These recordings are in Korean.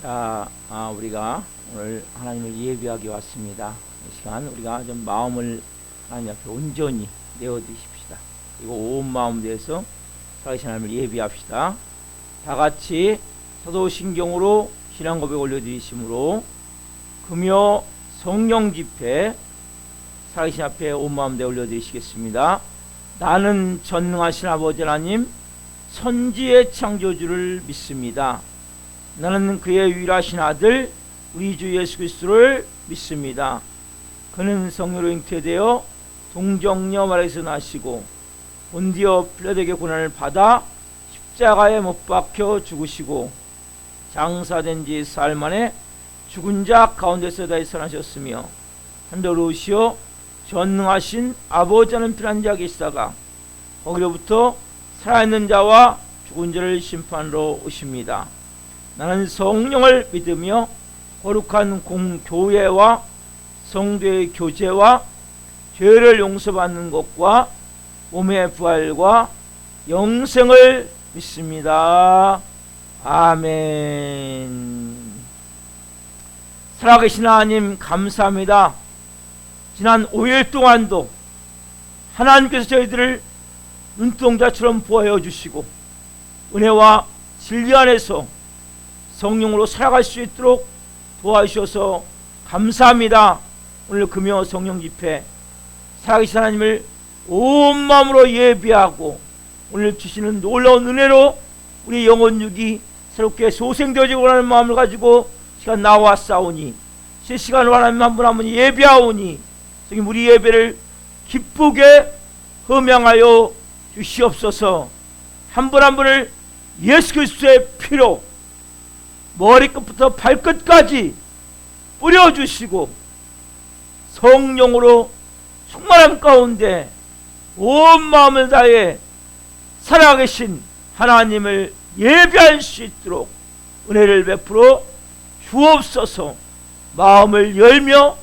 우리가 오늘 하나님을 예배하기 왔습니다. 이 시간 우리가 좀 마음을 하나님 앞에 온전히 내어드십시다. 그리고 온 마음 대해서 살아계신 하나님을 예배합시다. 다 같이 사도신경으로 신앙 고백 올려드리심으로 금요 성령 집회 살아계신 앞에 온 마음 내어 올려드리시겠습니다. 나는 전능하신 아버지 하나님 선지의 창조주를 믿습니다. 나는 그의 유일하신 아들 우리 주 예수 그리스도를 믿습니다. 그는 성령으로 잉태되어 동정녀 마리아에서 나시고 본디오 빌라도에게 고난을 받아 십자가에 못 박혀 죽으시고 장사된 지 사흘 만에 죽은 자 가운데서 다시 살아나셨으며 하늘로 오시어 전능하신 아버지 하나님 편한 자 계시다가 거기로부터 살아있는 자와 죽은 자를 심판으로 오십니다. 나는 성령을 믿으며 거룩한 공교회와 성도의 교제와 죄를 용서받는 것과 몸의 부활과 영생을 믿습니다. 아멘. 살아계신 하나님 감사합니다. 지난 5일 동안도 하나님께서 저희들을 눈동자처럼 보호해 주시고 은혜와 진리 안에서 성령으로 살아갈 수 있도록 도와주셔서 감사합니다. 오늘 금요 성령 집회 살아계신 하나님을 온 마음으로 예배하고 오늘 주시는 놀라운 은혜로 우리 영혼육이 새롭게 소생되어지고 하는 마음을 가지고 시간 나왔사오니 실시간으로 하나님 한 분 한 분 예배하오니 우리 예배를 기쁘게 흠양하여 주시옵소서. 한 분 한 분을 예수 그리스도의 피로 머리끝부터 발끝까지 뿌려주시고 성령으로 충만함 가운데 온 마음을 다해 살아계신 하나님을 예배할 수 있도록 은혜를 베풀어 주옵소서. 마음을 열며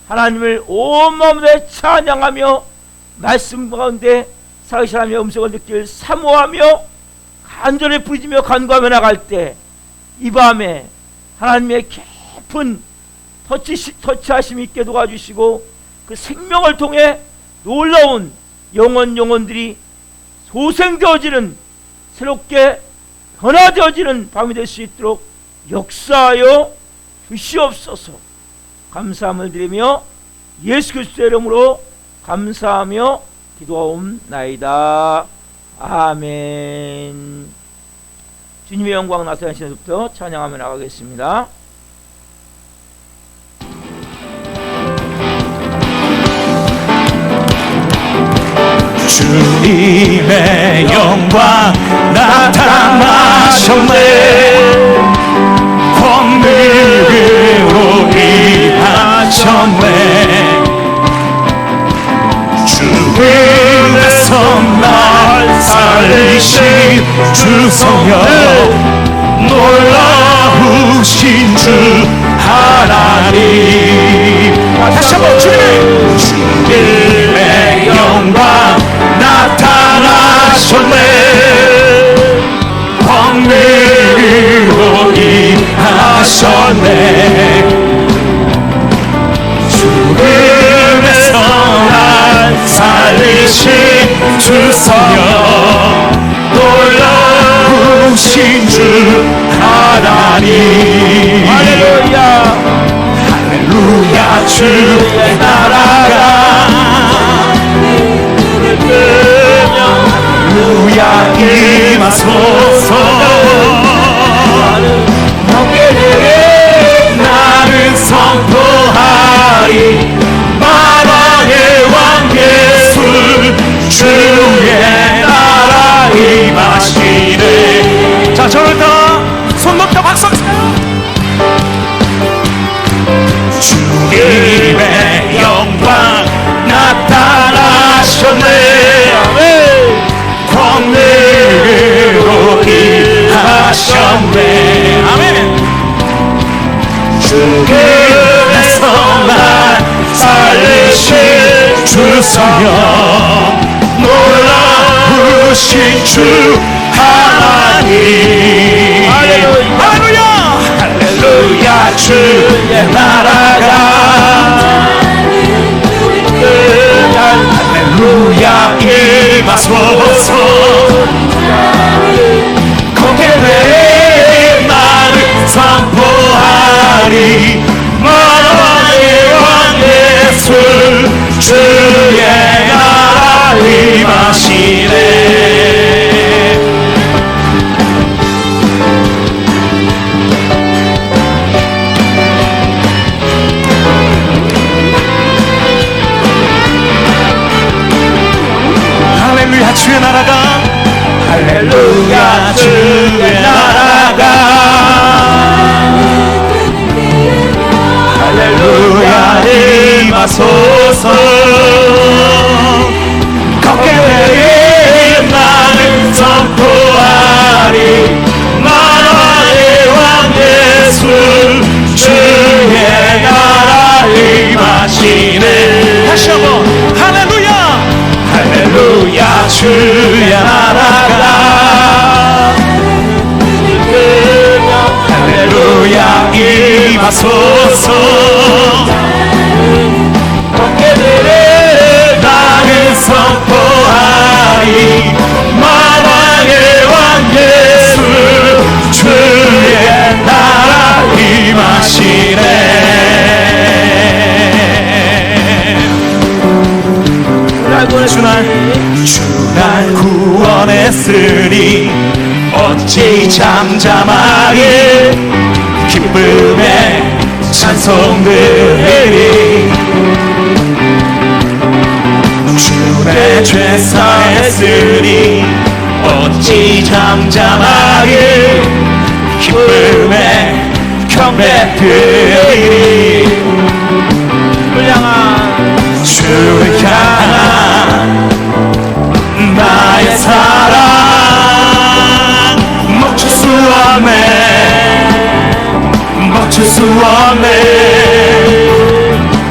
하나님을 온 마음으로 다해 찬양하며 말씀 가운데 살아계신 하나님의 음성을 느낄 사모하며 간절히 부르짖으며 간구하며 나갈 때 이 밤에 하나님의 깊은 터치하심 있게 도와주시고 그 생명을 통해 놀라운 영혼들이 소생되어지는 새롭게 변화되어지는 밤이 될 수 있도록 역사하여 주시옵소서. 감사함을 드리며 예수 그리스도의 이름으로 감사하며 기도하옵나이다. 아멘. 주님의 영광 나타나시면서부터 찬양하며 나가겠습니다. 주님의 영광 나타나셨네. 권능으로 임하셨네. 죽음에서 날 살리신 주 성령, 놀라우신 주 하나님. 다시 한번 주님의 영광 나타나셨네. 권능으로 임하셨네. 죽음에서 날 살리신 주 성령, 놀라우신 주 하나님. 할렐루야 할렐루야. 주의 나라가 할렐루야 임하소서. 영계에 나는 선포하리. 만왕의 왕 예수 주의 나라 임하시네. 자, 저를 다 손 높여 박수 쳐요. 주님의 영광 나타나셨네. 권능으로 임하셨네. 아멘. 죽음에서 날 살리신 주 성령, 놀라우신 주 하나님. 할렐루야. 할렐루야. 주의 나라가 할렐루야 임하소서 공개된 나를 선포하리 만왕의 왕 예수 주의 나라 임하시네 할렐루야 주의 나라가 할렐루야 주의 나라가 할렐루야 임하소서 거기에 나는 선포하리 만왕의 왕 예수 주의 나라 임하시네 다시 한번 할렐루야 할렐루야 주의 나라가 할렐루야 임하소서 공개되는 나는 선포하리 만왕의 왕 예수 주의 나라 임하시네 주날 구원했으니 어찌 잠잠하게 기쁨의 찬송들이 주의 죄 사했으니 어찌 잠잠하게 기쁨의 경배들이 주를 향한 나의 사랑 멈출 수 없네 멈출 수 없네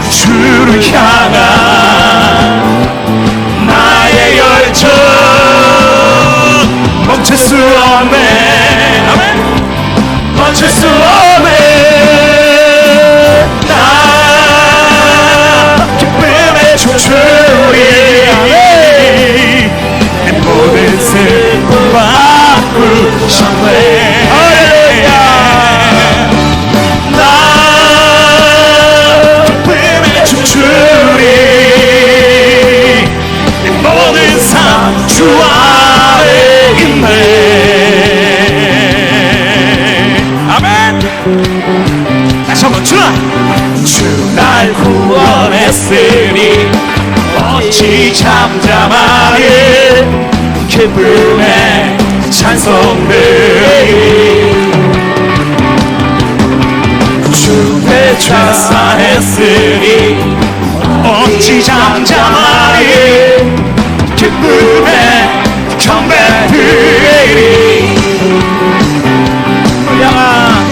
주를 향한 나의 열정 멈출 수 없네 아멘 멈출 수 없네 나 기쁨의 춤추리 내 모든 슬픔 바꾸셨네 할렐루야 나 기쁨의 춤추리 내 모든 삶 주 안에 있네 아멘 다시 한번 주날 구원했으니 어찌 잠잠하게 기쁨의 찬송들이 주의 죄 사했으니 어찌 잠잠하게 기쁨의 경배들이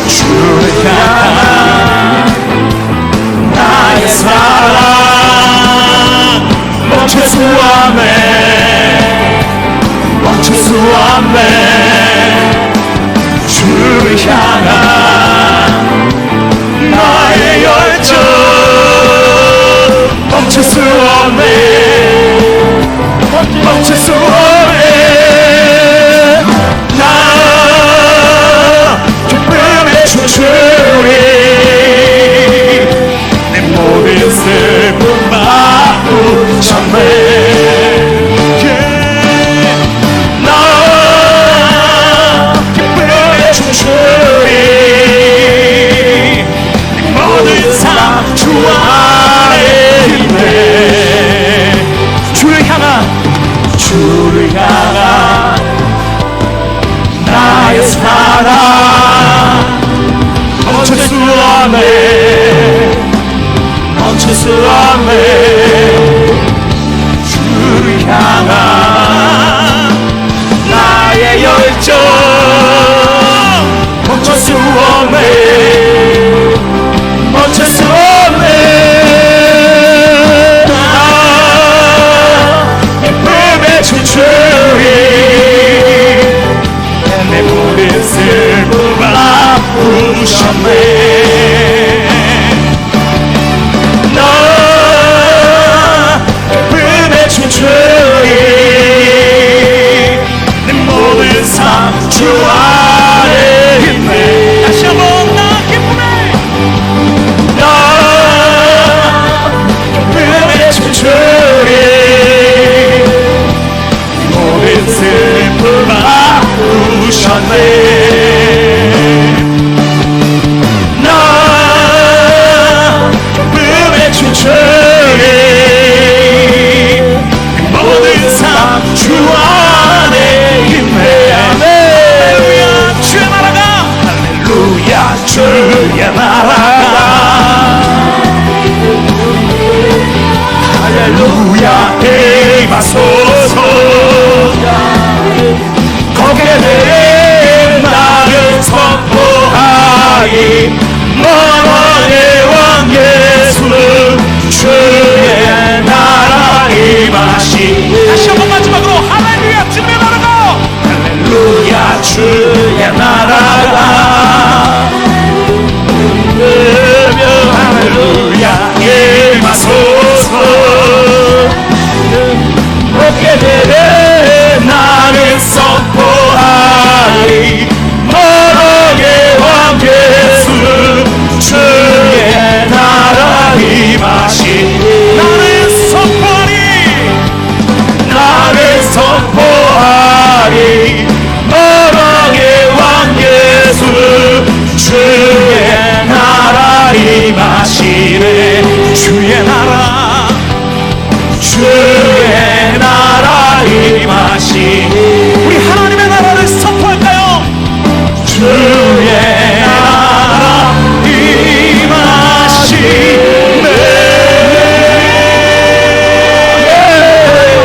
주를 향한 나의 사랑 멈출 수 없네 멈출 수 없네 주를 향한 나의 열정 멈출 수 없네 멈출 수 없네 나 기쁨의 춤추리 내 모든 슬픔 바꾸셨네 나 기쁨의 춤추리 내 모든 삶 주 안에 있네 주를 향한 나의 사랑 멈출 수 없네 멈출 수 없네 주를 향한 나의 열정 멈출 수 없네 멈출 수 없네 기쁨의 춤추리 내 모든 슬픔 바꾸셨네 주의 나라가 할렐루야 임하소서 거기에 대해 나를 선포하리 만왕의 왕 예수 주의 나라 임하시 다시 한번 마지막으로 할렐루야 주의 나라가 할렐루야 주의 나라가 할렐루야 임하소서 어깨 대래 나는 선포하리 만왕의 왕 예수 주의 나라 임하시 나는 선포하리 나는 선포하리 만왕의 왕 예수 주의 나라 임하시네 주의 나라 주의 나라 임하시 우리 하나님의 나라를 선포할까요? 주의 나라 임하시네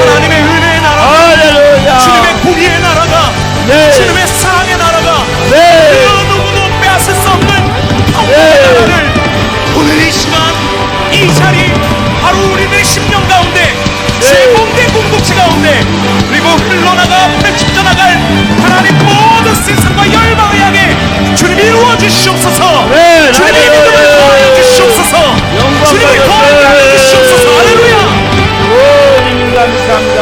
하나님의 은혜의 나라 주님의 공의의 나라가 주님의 사랑의 나라가 그 누구도 빼앗을 수 없는 나라를 오늘 이 시간 이 자리 바로 우리들의 심령 가운데 제 몸된 공동체 가운데 그리고 흘러나가 펼쳐져 나갈 하나님 모든 세상과 열방을 향해 주님 이루어 주시옵소서 주님의 믿음을 더하여 주시옵소서 주님의 더하여 주시옵소서 할렐루야 주님 감사합니다.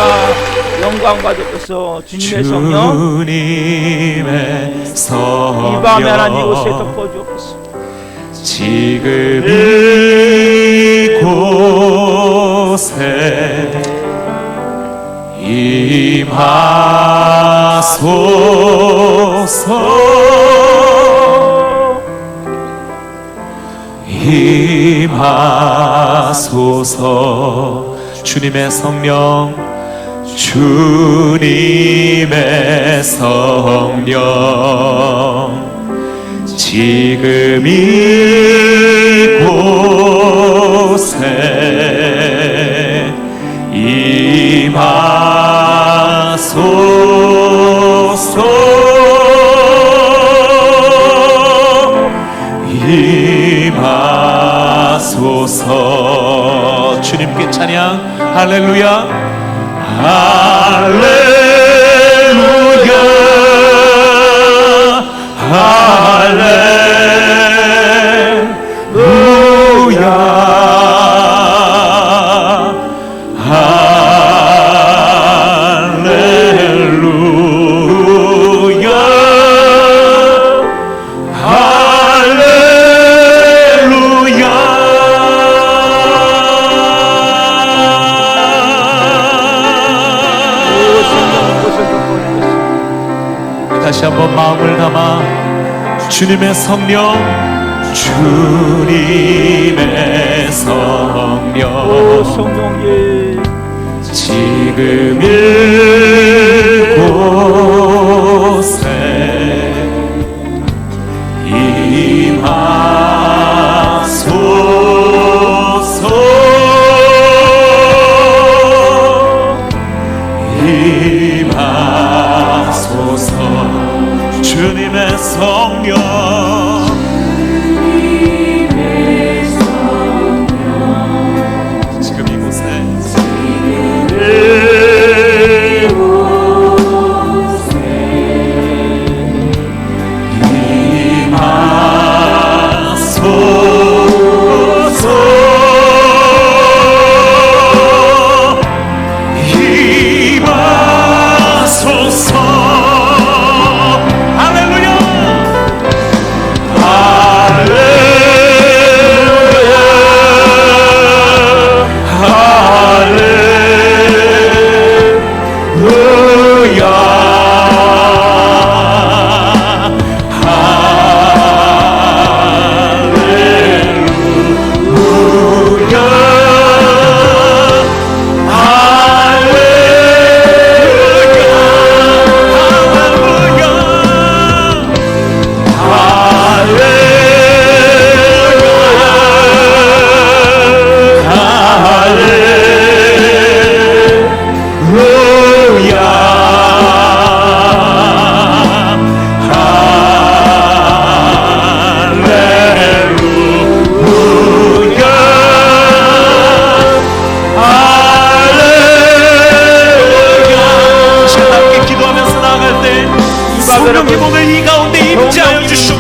영광 받으셔서 주님의 성령 주님의 성령 이 밤에 하나님 이곳에 덮어주옵소서. 지금 이곳에 임하소서 임하소서 주님의 성령 주님의 성령 지금 이곳에 임하소서 임하소서 주님께 찬양 할렐루야 할렐루야 다시 한번 마음을 담아 주님의 성령 주님의 성령 성령님 지금 이곳에 임하소서 임하소서 주님의 성령 지금 이곳에 임하소서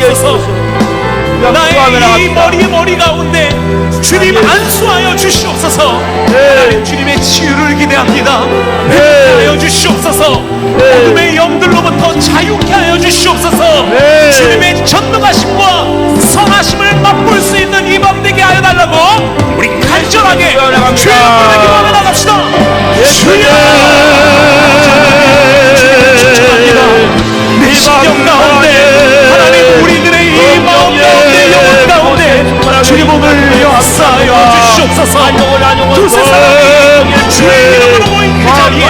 주시옵소서. 나의 이 머리 가운데 주님 안수하여 주시옵소서. 하나님 주님의 치유를 기대합니다. 회복하여 주시옵소서. 어둠의 영들로부터 자유케 하여 주시옵소서. 주님의 전능하심과 선하심을 맛볼 수 있는 이 밤 되게 하여 달라고 우리 간절하게 주의 앞에 기도하며 나갑시다. 주여 주님 내 심령 가운데 하나님 우리들의 이 마음 가운데 영혼 가운데 주의 몸을 역사하여 주시옵소서. 두세 사람이 주의 이름으로 모인 그 자리에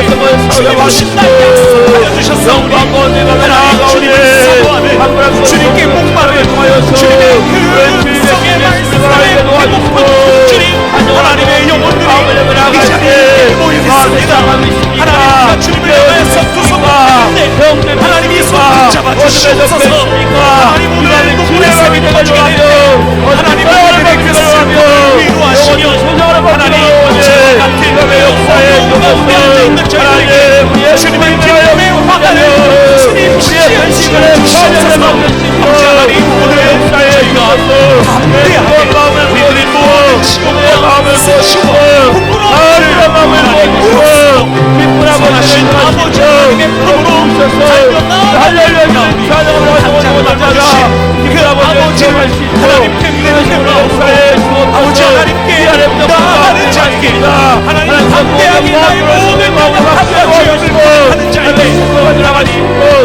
주님 오신다는 약속하여 주셨사오니 하나님 주님을 사모하는 주님께 목마른 주님의 그 성의 말씀에 회복하는 주님 하나님의 영혼들이 이 자리에 모여 있습니다. 하나님 주님을 위해서 두 손을 드는데 하나님이 손을 잡아주시옵소서. 하나님 오늘 눈물의 샘이 터지게 되는데 하나님 오늘의 그 슬픔을 위로하시며 하나님 어제와 같은 어두운 가운데 앉아있는 저희에게 주님의 기쁨의 화가를 주님 시시하시고 주시옵소서. 아버지 하나님 오늘 저희가 담대하게 우리들의 모든 시험과 수치고 부끄러움을 하나님 우리로 선하신 아버지 하나님의 품으로 살며 나아가는 그 아버지를 하나님께 믿음으로 아버지 하나님께 나아가는 자에게 하나님 담대하게 나의 모든 마음을 담대하게 주시고 하는 자에게 하나님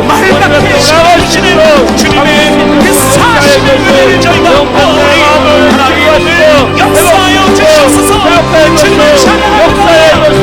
말같게 심어주시는 주님의 그 사실을 은혜를 저희가 보니 하나님 역사하여 주시옵소서. 주님을 찬양합니다.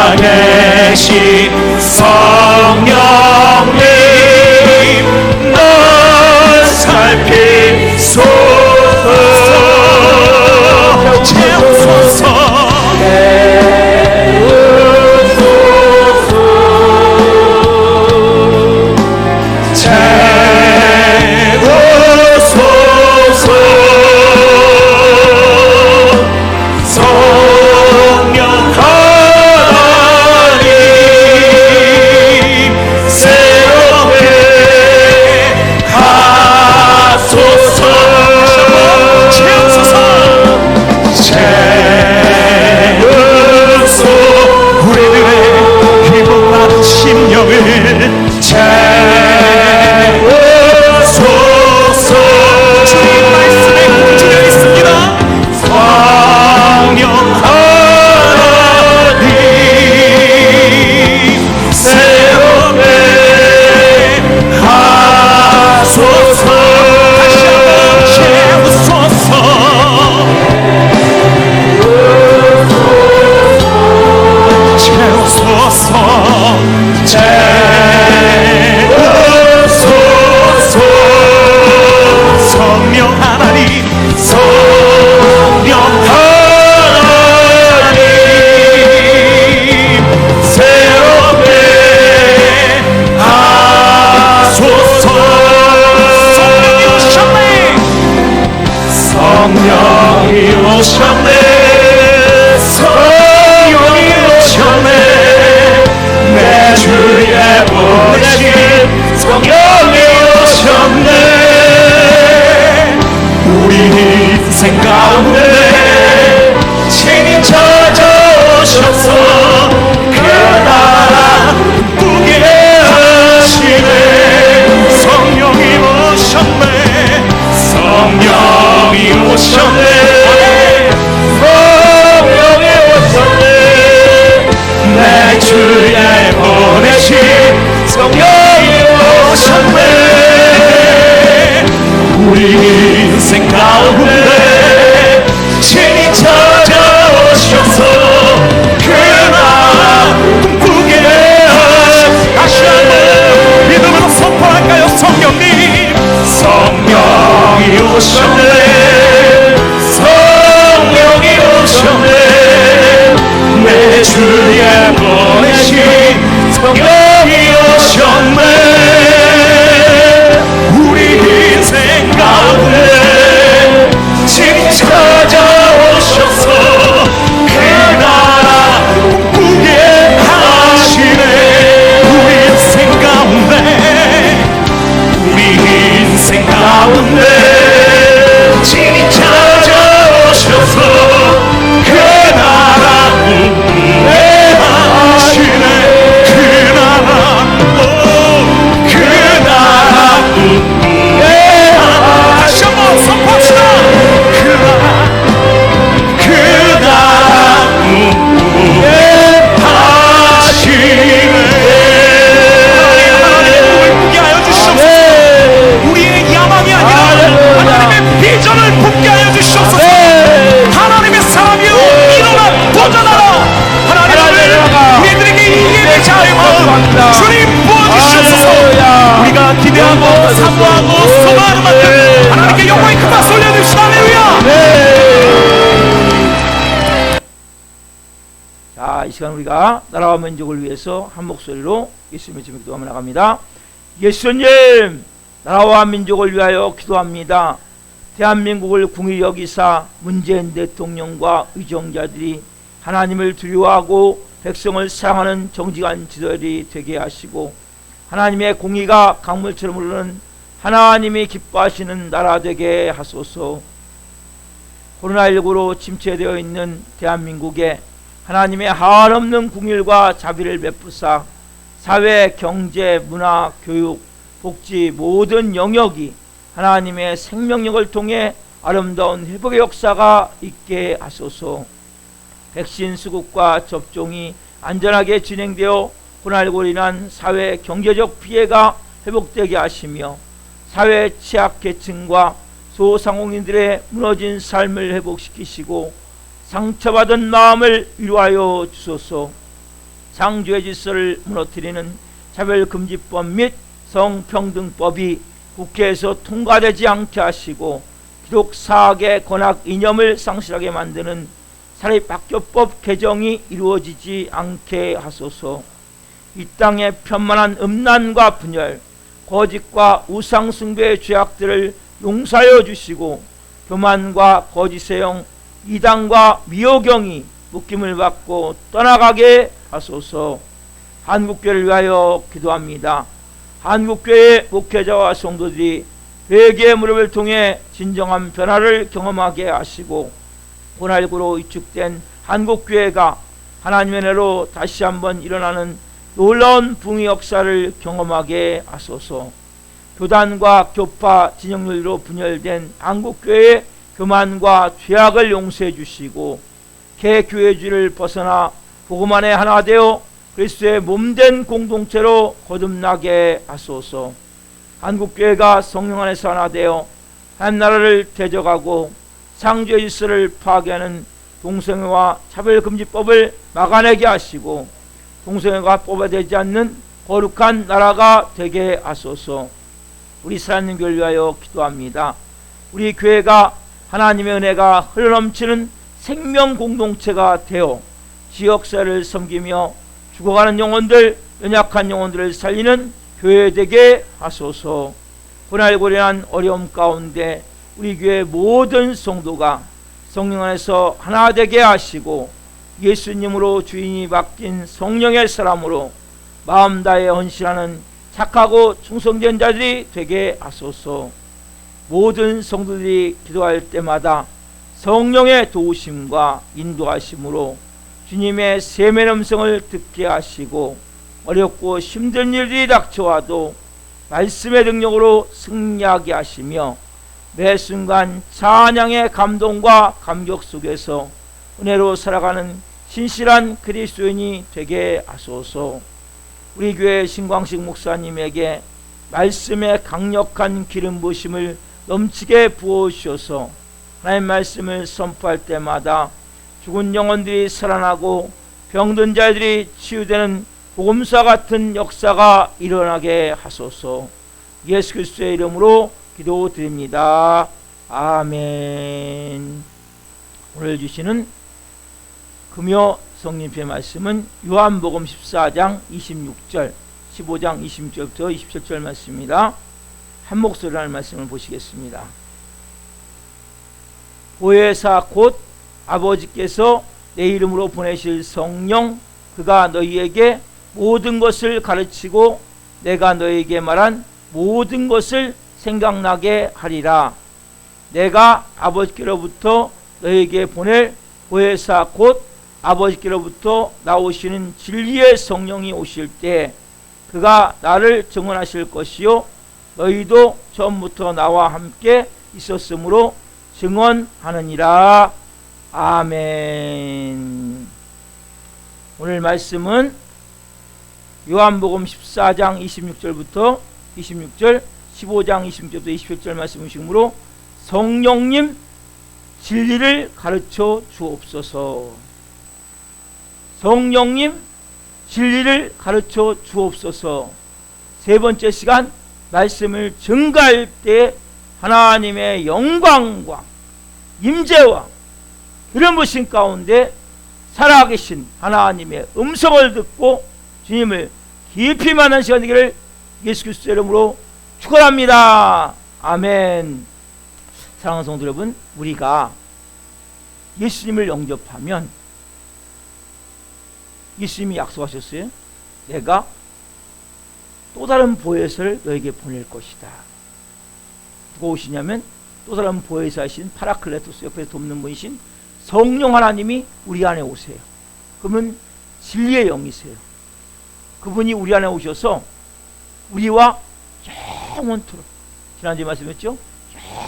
살아계신 성령님 널 살피소서. 채우소서. 성령 오셨네. 성령이 오셨네. 내 주에 보내신 성령이 오셨네. 우리 인생 가운데 친히 찾아오셔서 그 나라 꿈꾸게 하시네. 성령이 오셨네. 성령이 오셨네. 성령이 오셨네. 내 주에 보내신 성령이 오셨네. 우리 인생 가운데 친히 찾아오셔서 그 나라 꿈꾸게 하시네. 다시 한번 믿음으로 선포할까요? 성령님, 성령이 오셨네. 성령이 오셨네. 내 주에 보내신 성령이 오셨네. 우리 인생 가운데 친히 찾아오셔서 그 나라 꿈꾸게 하시네. 우리 인생 가운데, 우리 인생 가운데 친히 찾아오셔서 그 나라 꿈꾸게 하시네. 그 나라, 그 나라 꿈꾸게 하시네. 다시 한번 선포합시다. 그 나라 꿈꾸게 하시네. 하나님 꿈을 꾸게 하여 주시옵소서. 우리의 야망이 아니라 하나님의 비전을 품게 하여 주시옵소서. 하나님의 사람이 일어나 도전하라. 하나님 우리들에게 이 예배 자의 마음 주님 부어주시옵소서. 우리가 기대하고 사모하고 소망하는 만큼 하나님께 영광의 큰 박수 올려드립시다. 할렐루야. 자, 이 시간 우리가 나라와 민족을 위해서 한 목소리로 예수님의 이름으로 기도하며 나갑니다. 예수님, 나라와 민족을 위하여 기도합니다. 대한민국을 궁히 여기사 문재인 대통령과 의정자들이 하나님을 두려워하고 백성을 사랑하는 정직한 지도자들이 되게 하시고, 하나님의 공의가 강물처럼 흐르는 하나님이 기뻐하시는 나라 되게 하소서. 코로나19로 침체되어 있는 대한민국에 하나님의 한없는 궁일과 자비를 베푸사 사회, 경제, 문화, 교육, 복지 모든 영역이 하나님의 생명력을 통해 아름다운 회복의 역사가 있게 하소서. 백신 수급과 접종이 안전하게 진행되어 코로나19로 인한 사회 경제적 피해가 회복되게 하시며 사회 취약계층과 소상공인들의 무너진 삶을 회복시키시고 상처받은 마음을 위로하여 주소서. 상주의 질서를 무너뜨리는 차별금지법 및 성평등법이 국회에서 통과되지 않게 하시고 기독 사학의 권학 이념을 상실하게 만드는 사립학교법 개정이 이루어지지 않게 하소서. 이 땅의 편만한 음란과 분열, 거짓과 우상숭배의 죄악들을 용서하여 주시고 교만과 거짓의 영, 이단과 미호경이 묶임을 받고 떠나가게 하소서. 한국교회를 위하여 기도합니다. 한국교회 목회자와 성도들이 회개의 무릎을 통해 진정한 변화를 경험하게 하시고 코로나19로 위축된 한국교회가 하나님의 은혜로 다시 한번 일어나는 놀라운 붕의 역사를 경험하게 하소서. 교단과 교파 진영론으로 분열된 한국교회의 교만과 죄악을 용서해 주시고 개교회주의를 벗어나 복음 안에 하나 되어 그리스도의 몸된 공동체로 거듭나게 하소서. 한국교회가 성령 안에서 하나 되어 한 나라를 대적하고 상주의 질서를 파괴하는 동성애와 차별금지법을 막아내게 하시고 동성애가 뽑아되지 않는 거룩한 나라가 되게 하소서. 우리 사랑하는 교회를 위하여 기도합니다. 우리 교회가 하나님의 은혜가 흘러넘치는 생명 공동체가 되어 지역사회를 섬기며 죽어가는 영혼들, 연약한 영혼들을 살리는 교회 되게 하소서. 코로나19로 인한 어려움 가운데 우리 교회 모든 성도가 성령 안에서 하나 되게 하시고 예수님으로 주인이 바뀐 성령의 사람으로 마음 다해 헌신하는 착하고 충성된 자들이 되게 하소서. 모든 성도들이 기도할 때마다 성령의 도우심과 인도하심으로 주님의 세멘 음성을 듣게 하시고 어렵고 힘든 일들이 닥쳐와도 말씀의 능력으로 승리하게 하시며 매 순간 찬양의 감동과 감격 속에서 은혜로 살아가는 신실한 그리스도인이 되게 하소서. 우리 교회 신광식 목사님에게 말씀의 강력한 기름 부으심을 넘치게 부어주셔서 하나님 말씀을 선포할 때마다 죽은 영혼들이 살아나고 병든 자들이 치유되는 복음사 같은 역사가 일어나게 하소서. 예수 그리스도의 이름으로 기도드립니다. 아멘. 오늘 주시는 금요 성령님의 말씀은 요한복음 14장 26절 15장 26절부터 27절 말씀입니다. 한 목소리로 하는 말씀을 보시겠습니다. 보혜사 곧 아버지께서 내 이름으로 보내실 성령 그가 너희에게 모든 것을 가르치고 내가 너희에게 말한 모든 것을 생각나게 하리라. 내가 아버지께로부터 너희에게 보낼 보혜사 곧 아버지께로부터 나오시는 진리의 성령이 오실 때 그가 나를 증언하실 것이요 너희도 처음부터 나와 함께 있었으므로 증언하느니라. 아멘. 오늘 말씀은 요한복음 14장 26절부터 26절 15장 26절부터 27절 말씀이시므로 성령님 진리를 가르쳐 주옵소서. 성령님 진리를 가르쳐 주옵소서. 세 번째 시간 말씀을 증가할 때 하나님의 영광과 임재와 이런 부신 가운데 살아계신 하나님의 음성을 듣고 주님을 깊이 만난 시간 되기를 예수 그리스도의 이름으로 축원합니다. 아멘. 사랑하는 성도 여러분, 우리가 예수님을 영접하면 예수님이 약속하셨어요. 내가 또 다른 보혜사를 너에게 보낼 것이다. 누가 오시냐면 또 다른 보혜사이신 파라클레토스, 옆에서 돕는 분이신 성령 하나님이 우리 안에 오세요. 그러면 진리의 영이세요. 그분이 우리 안에 오셔서 우리와 영원토록, 지난주에 말씀했죠?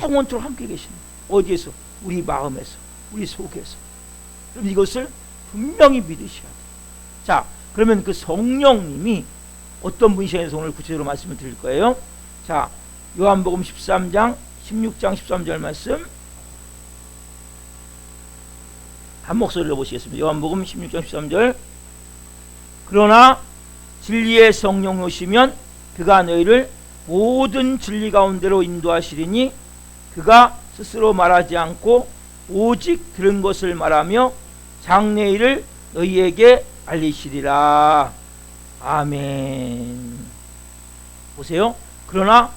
영원토록 함께 계시는, 어디에서? 우리 마음에서, 우리 속에서. 그럼 이것을 분명히 믿으셔야 돼요. 자, 그러면 그 성령님이 어떤 분이신지 오늘 구체적으로 말씀을 드릴 거예요. 자, 요한복음 13장 16장 13절 말씀 한 목소리로 보시겠습니다. 요한복음 16장 13절. 그러나 진리의 성령 오시면 그가 너희를 모든 진리 가운데로 인도하시리니 그가 스스로 말하지 않고 오직 들은 것을 말하며 장래일을 너희에게 알리시리라. 아멘. 보세요. 그러나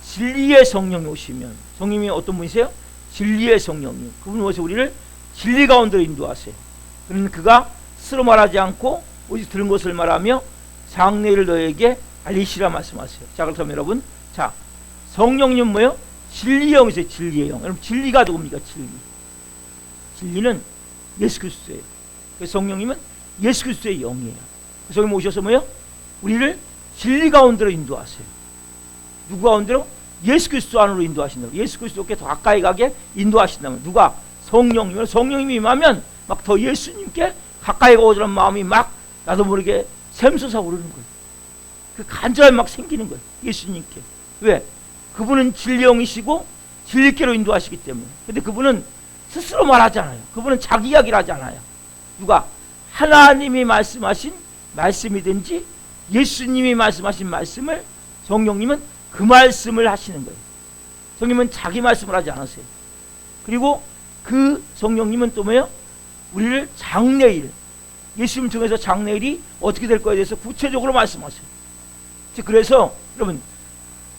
진리의 성령이 오시면, 성령님이 어떤 분이세요? 진리의 성령님. 그분은 오셔서 우리를 진리 가운데로 인도하세요. 그러면 그가 스스로 말하지 않고 오직 들은 것을 말하며 장래일을 너에게 알리시라 말씀하세요. 자, 그렇다면 여러분, 자, 성령님 뭐예요? 진리의 영이세요. 진리의 영. 여러분, 진리가 누굽니까? 진리. 진리는 예수 그리스도예요. 그 성령님은 예수 그리스도의 영이에요. 그 성령 오셔서 뭐예요? 우리를 진리 가운데로 인도하세요. 누구 가운데로? 예수 그리스도 안으로 인도하신다고. 예수 그리스도께 더 가까이 가게 인도하신다면 누가? 성령님을. 성령님이 임하면 막 더 예수님께 가까이 가고자 하는 마음이 막 나도 모르게 샘솟아 오르는 거예요. 그 간절함이 막 생기는 거예요. 예수님께. 왜? 그분은 진리 영이시고 진리께로 인도하시기 때문에. 근데 그분은 스스로 말하지 않아요. 그분은 자기 이야기를 하지 않아요. 누가? 하나님이 말씀하신 말씀이든지 예수님이 말씀하신 말씀을 성령님은 그 말씀을 하시는 거예요. 성령님은 자기 말씀을 하지 않으세요. 그리고 그 성령님은 또 뭐예요? 우리를 장래일, 예수님 중에서 장래일이 어떻게 될 거에 대해서 구체적으로 말씀하세요. 그래서 여러분,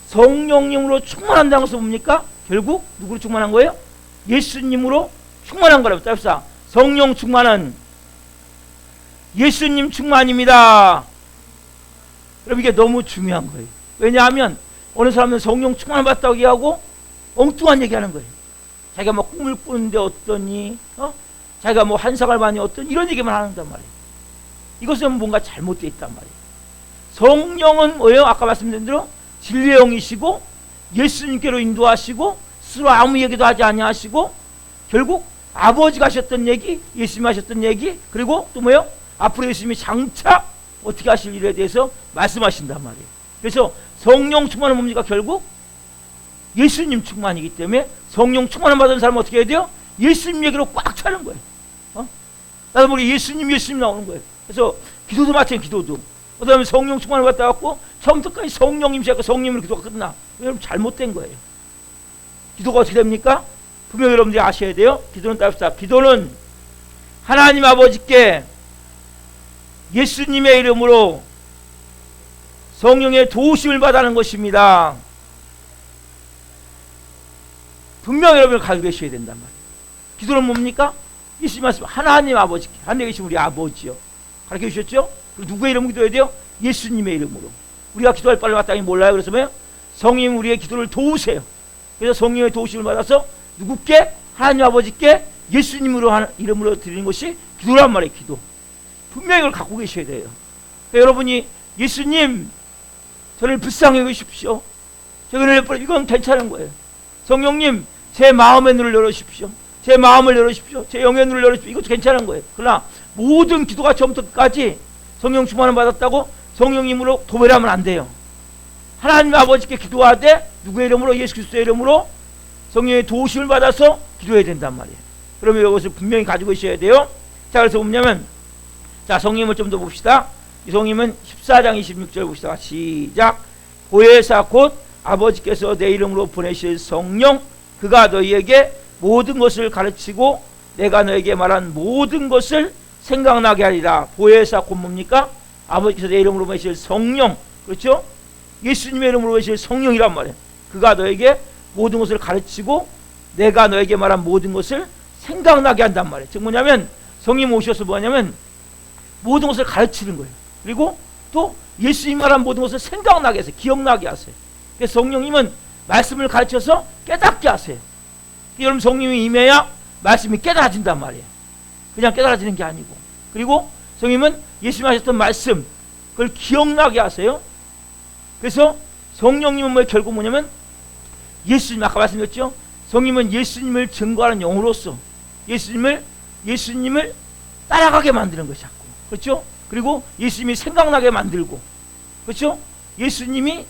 성령님으로 충만한다는 것은 뭡니까? 결국 누구로 충만한 거예요? 예수님으로 충만한 거라고. 따라서 성령 충만은 예수님 충만입니다. 여러분, 이게 너무 중요한 거예요. 왜냐하면 어느 사람은 성령 충만을 받다고 얘기하고 엉뚱한 얘기하는 거예요. 자기가 뭐 꿈을 꾸는데 어떠니, 자기가 뭐 한상을 많이 어떠니, 이런 얘기만 하는단 말이에요. 이것은 뭔가 잘못되어 있단 말이에요. 성령은 뭐예요? 아까 말씀드린 대로 진리의 영이시고 예수님께로 인도하시고 스스로 아무 얘기도 하지 아니하시고 결국 아버지가 하셨던 얘기, 예수님이 하셨던 얘기, 그리고 또 뭐예요? 앞으로 예수님이 장차 어떻게 하실 일에 대해서 말씀하신단 말이에요. 그래서 성령 충만은 뭡니까? 결국 예수님 충만이기 때문에 성령 충만을 받은 사람은 어떻게 해야 돼요? 예수님 얘기로 꽉 차는 거예요. 나도 모르게 예수님 나오는 거예요. 그래서 기도도 마찬가지, 기도도. 그 다음에 성령 충만을 받다 갖고 처음부터까지 성령님 시작하고 성령으로 기도가 끝나. 여러분, 잘못된 거예요. 기도가 어떻게 됩니까? 분명히 여러분들이 아셔야 돼요. 기도는 따릅시다. 기도는 하나님 아버지께 예수님의 이름으로 성령의 도우심을 받아는 것입니다. 분명히 여러분을 가지고 계셔야 된단 말이에요. 기도는 뭡니까? 예수님 말씀, 하나님 아버지께, 하늘에 계신 우리 아버지요, 가르쳐 주셨죠? 그리고 누구의 이름으로 기도해야 돼요? 예수님의 이름으로. 우리가 기도할 바를 마땅히 몰라요. 그래서 뭐예요? 성령 우리의 기도를 도우세요. 그래서 성령의 도우심을 받아서 누구께? 하나님 아버지께 예수님으로 하는 이름으로 드리는 것이 기도란 말이에요. 기도. 분명히 이걸 갖고 계셔야 돼요. 그러니까 여러분이 예수님, 저를 불쌍히 여기십시오. 이건 괜찮은 거예요. 성령님, 제 마음의 눈을 열어주십시오. 제 마음을 열어주십시오. 제 영의 눈을 열어주십시오. 이것도 괜찮은 거예요. 그러나 모든 기도가 처음부터 끝까지 성령 충만을 받았다고 성령님으로 도배하면 안 돼요. 하나님 아버지께 기도하되 누구의 이름으로? 예수 그리스도의 이름으로 성령의 도우심을 받아서 기도해야 된단 말이에요. 그러면 이것을 분명히 가지고 있어야 돼요. 자, 그래서 뭐냐면, 자, 성령님을 좀 더 봅시다. 이 성령님은 14장 26절 봅시다. 시작. 보혜사 곧 아버지께서 내 이름으로 보내실 성령, 그가 너희에게 모든 것을 가르치고 내가 너에게 말한 모든 것을 생각나게 하리라. 보혜사 곧 뭡니까? 아버지께서 내 이름으로 보내실 성령, 그렇죠? 예수님의 이름으로 보내실 성령이란 말이에요. 그가 너에게 모든 것을 가르치고 내가 너에게 말한 모든 것을 생각나게 한단 말이에요. 즉 뭐냐면, 성령 오셔서 뭐냐면 모든 것을 가르치는 거예요. 그리고 또 예수님 말한 모든 것을 생각나게 하세요. 기억나게 하세요. 그래서 성령님은 말씀을 가르쳐서 깨닫게 하세요. 여러분, 성령이 임해야 말씀이 깨달아진단 말이에요. 그냥 깨달아지는 게 아니고. 그리고 성령님은 예수님 하셨던 말씀, 그걸 기억나게 하세요. 그래서 성령님은 결국 뭐냐면 예수님, 아까 말씀드렸죠? 성령님은 예수님을 증거하는 영으로서 예수님을 따라가게 만드는 것이 자꾸. 그렇죠? 그리고 예수님이 생각나게 만들고, 그렇죠? 예수님이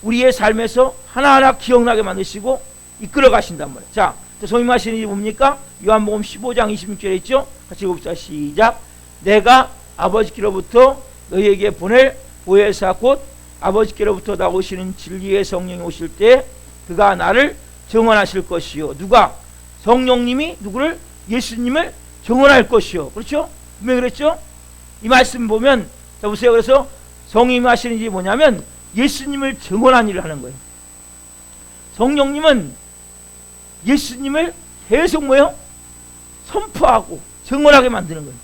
우리의 삶에서 하나하나 기억나게 만드시고 이끌어 가신단 말이에요. 자, 성령 하시는 일이 뭡니까? 요한복음 15장 26절에 있죠? 같이 읽읍시다. 시작. 내가 아버지께로부터 너희에게 보낼 보혜사 곧 아버지께로부터 나오시는 진리의 성령이 오실 때 그가 나를 증언하실 것이요. 누가? 성령님이 누구를? 예수님을 증언할 것이요. 그렇죠? 분명히 그랬죠? 이 말씀 보면, 자 보세요. 그래서 성령님이 하시는 일이 뭐냐면 예수님을 증언하는 일을 하는 거예요. 성령님은 예수님을 계속 뭐예요? 선포하고 증언하게 만드는 거예요.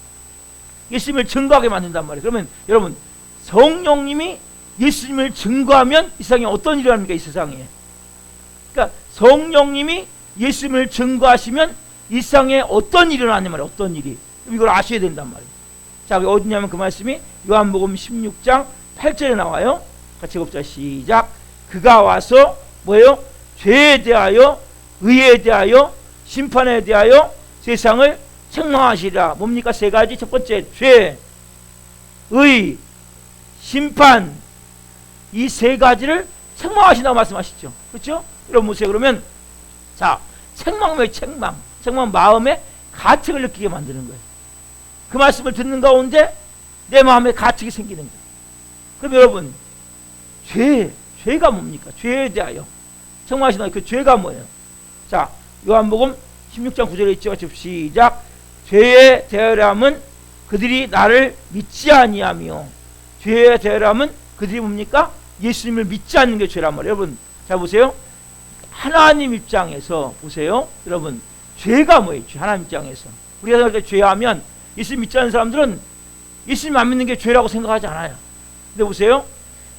예수님을 증거하게 만든단 말이에요. 그러면 여러분, 성령님이 예수님을 증거하면 이 세상에 어떤 일이 합니까? 이 세상에. 그러니까 성령님이 예수님을 증거하시면 이 세상에 어떤 일이 일어나냐 말이에요. 어떤 일이. 이걸 아셔야 된단 말이에요. 자, 어디냐면 그 말씀이 요한복음 16장 8절에 나와요. 같이 읽읍시다. 시작. 그가 와서 뭐예요? 죄에 대하여, 의에 대하여, 심판에 대하여 세상을 책망하시리라. 뭡니까? 세 가지. 첫 번째, 죄, 의, 심판. 이 세 가지를 책망하신다고 말씀하시죠. 그렇죠? 여러분 보세요. 그러면 자, 책망의 책망. 책망 마음에 가책을 느끼게 만드는 거예요. 그 말씀을 듣는 가운데 내 마음에 가책이 생기는 거예요. 그럼 여러분, 죄가 뭡니까? 죄에 대하여 책망하시는 그 죄가 뭐예요? 자, 요한복음 16장 9절에 있죠. 시작. 죄에 대하여함은 그들이 나를 믿지 아니하며. 죄에 대하여함은 그들이 뭡니까? 예수님을 믿지 않는 게 죄란 말이에요. 여러분, 자 보세요. 하나님 입장에서 보세요. 여러분, 죄가 뭐예요? 죄. 하나님 입장에서 우리가 생각할 때 죄하면 예수님 믿지 않는 사람들은 예수님 안 믿는 게 죄라고 생각하지 않아요. 근데 보세요,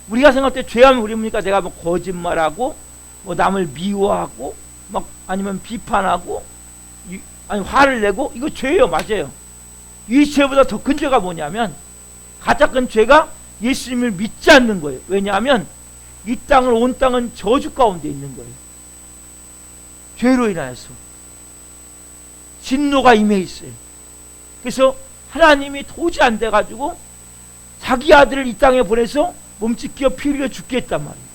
우리가 생각할 때 죄하면 우리 뭡니까? 내가 뭐 거짓말하고 뭐 남을 미워하고 막 아니면 비판하고 아니 화를 내고, 이거 죄예요. 맞아요. 이 죄보다 더 큰 죄가 뭐냐면, 가장 큰 죄가 예수님을 믿지 않는 거예요. 왜냐하면 이 땅을, 온 땅은 저주 가운데 있는 거예요. 죄로 인하여서 진노가 임해 있어요. 그래서 하나님이 도저히 안 돼가지고 자기 아들을 이 땅에 보내서 몸짓기어 피 흘려 죽게 했단 말이에요.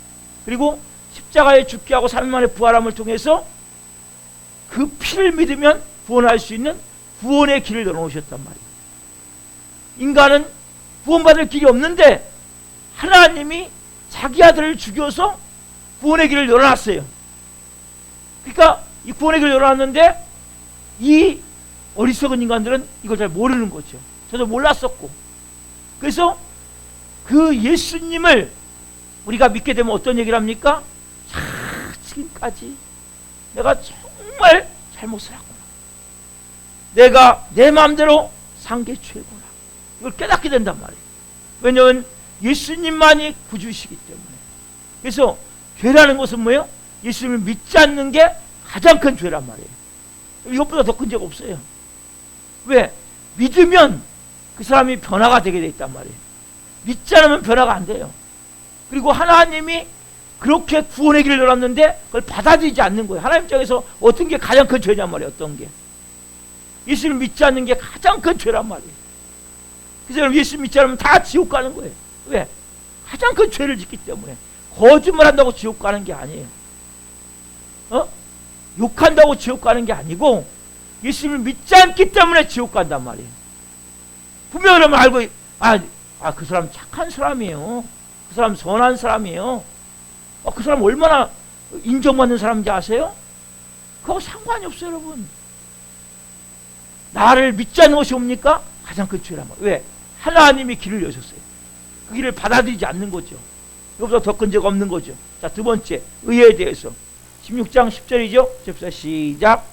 그리고 십자가에 죽게 하고 3일 만에 부활함을 통해서 그 피를 믿으면 구원할 수 있는 구원의 길을 열어놓으셨단 말이에요. 인간은 구원받을 길이 없는데 하나님이 자기 아들을 죽여서 구원의 길을 열어놨어요. 그러니까 이 구원의 길을 열어놨는데 이 어리석은 인간들은 이걸 잘 모르는 거죠. 저도 몰랐었고. 그래서 그 예수님을 우리가 믿게 되면 어떤 얘기를 합니까? 자, 지금까지 내가 정말 잘못 살았구나. 내가 내 마음대로 산 게 죄구나. 이걸 깨닫게 된단 말이에요. 왜냐하면 예수님만이 구주시기 때문에. 그래서 죄라는 것은 뭐예요? 예수님을 믿지 않는 게 가장 큰 죄란 말이에요. 이것보다 더 큰 죄가 없어요. 왜? 믿으면 그 사람이 변화가 되게 돼 있단 말이에요. 믿지 않으면 변화가 안 돼요. 그리고 하나님이 그렇게 구원의 길을 열었는데 그걸 받아들이지 않는 거예요. 하나님 입장에서 어떤 게 가장 큰 죄냔 말이에요. 어떤 게. 예수를 믿지 않는 게 가장 큰 죄란 말이에요. 그래서 예수 믿지 않으면 다 지옥 가는 거예요. 왜? 가장 큰 죄를 짓기 때문에. 거짓말 한다고 지옥 가는 게 아니에요. 욕한다고 지옥 가는 게 아니고 예수님을 믿지 않기 때문에 지옥 간단 말이에요. 분명히 그러면 알고, 그 사람 착한 사람이에요. 그 사람 선한 사람이에요. 그 사람 얼마나 인정받는 사람인지 아세요? 그거 상관이 없어요, 여러분. 나를 믿지 않는 것이 뭡니까? 가장 큰 죄란 말이에요. 왜? 하나님이 길을 여셨어요. 그 길을 받아들이지 않는 거죠. 이것보다 더 큰 죄가 없는 거죠. 자, 두 번째, 의에 대해서 16장 10절이죠. 잽시다. 시작.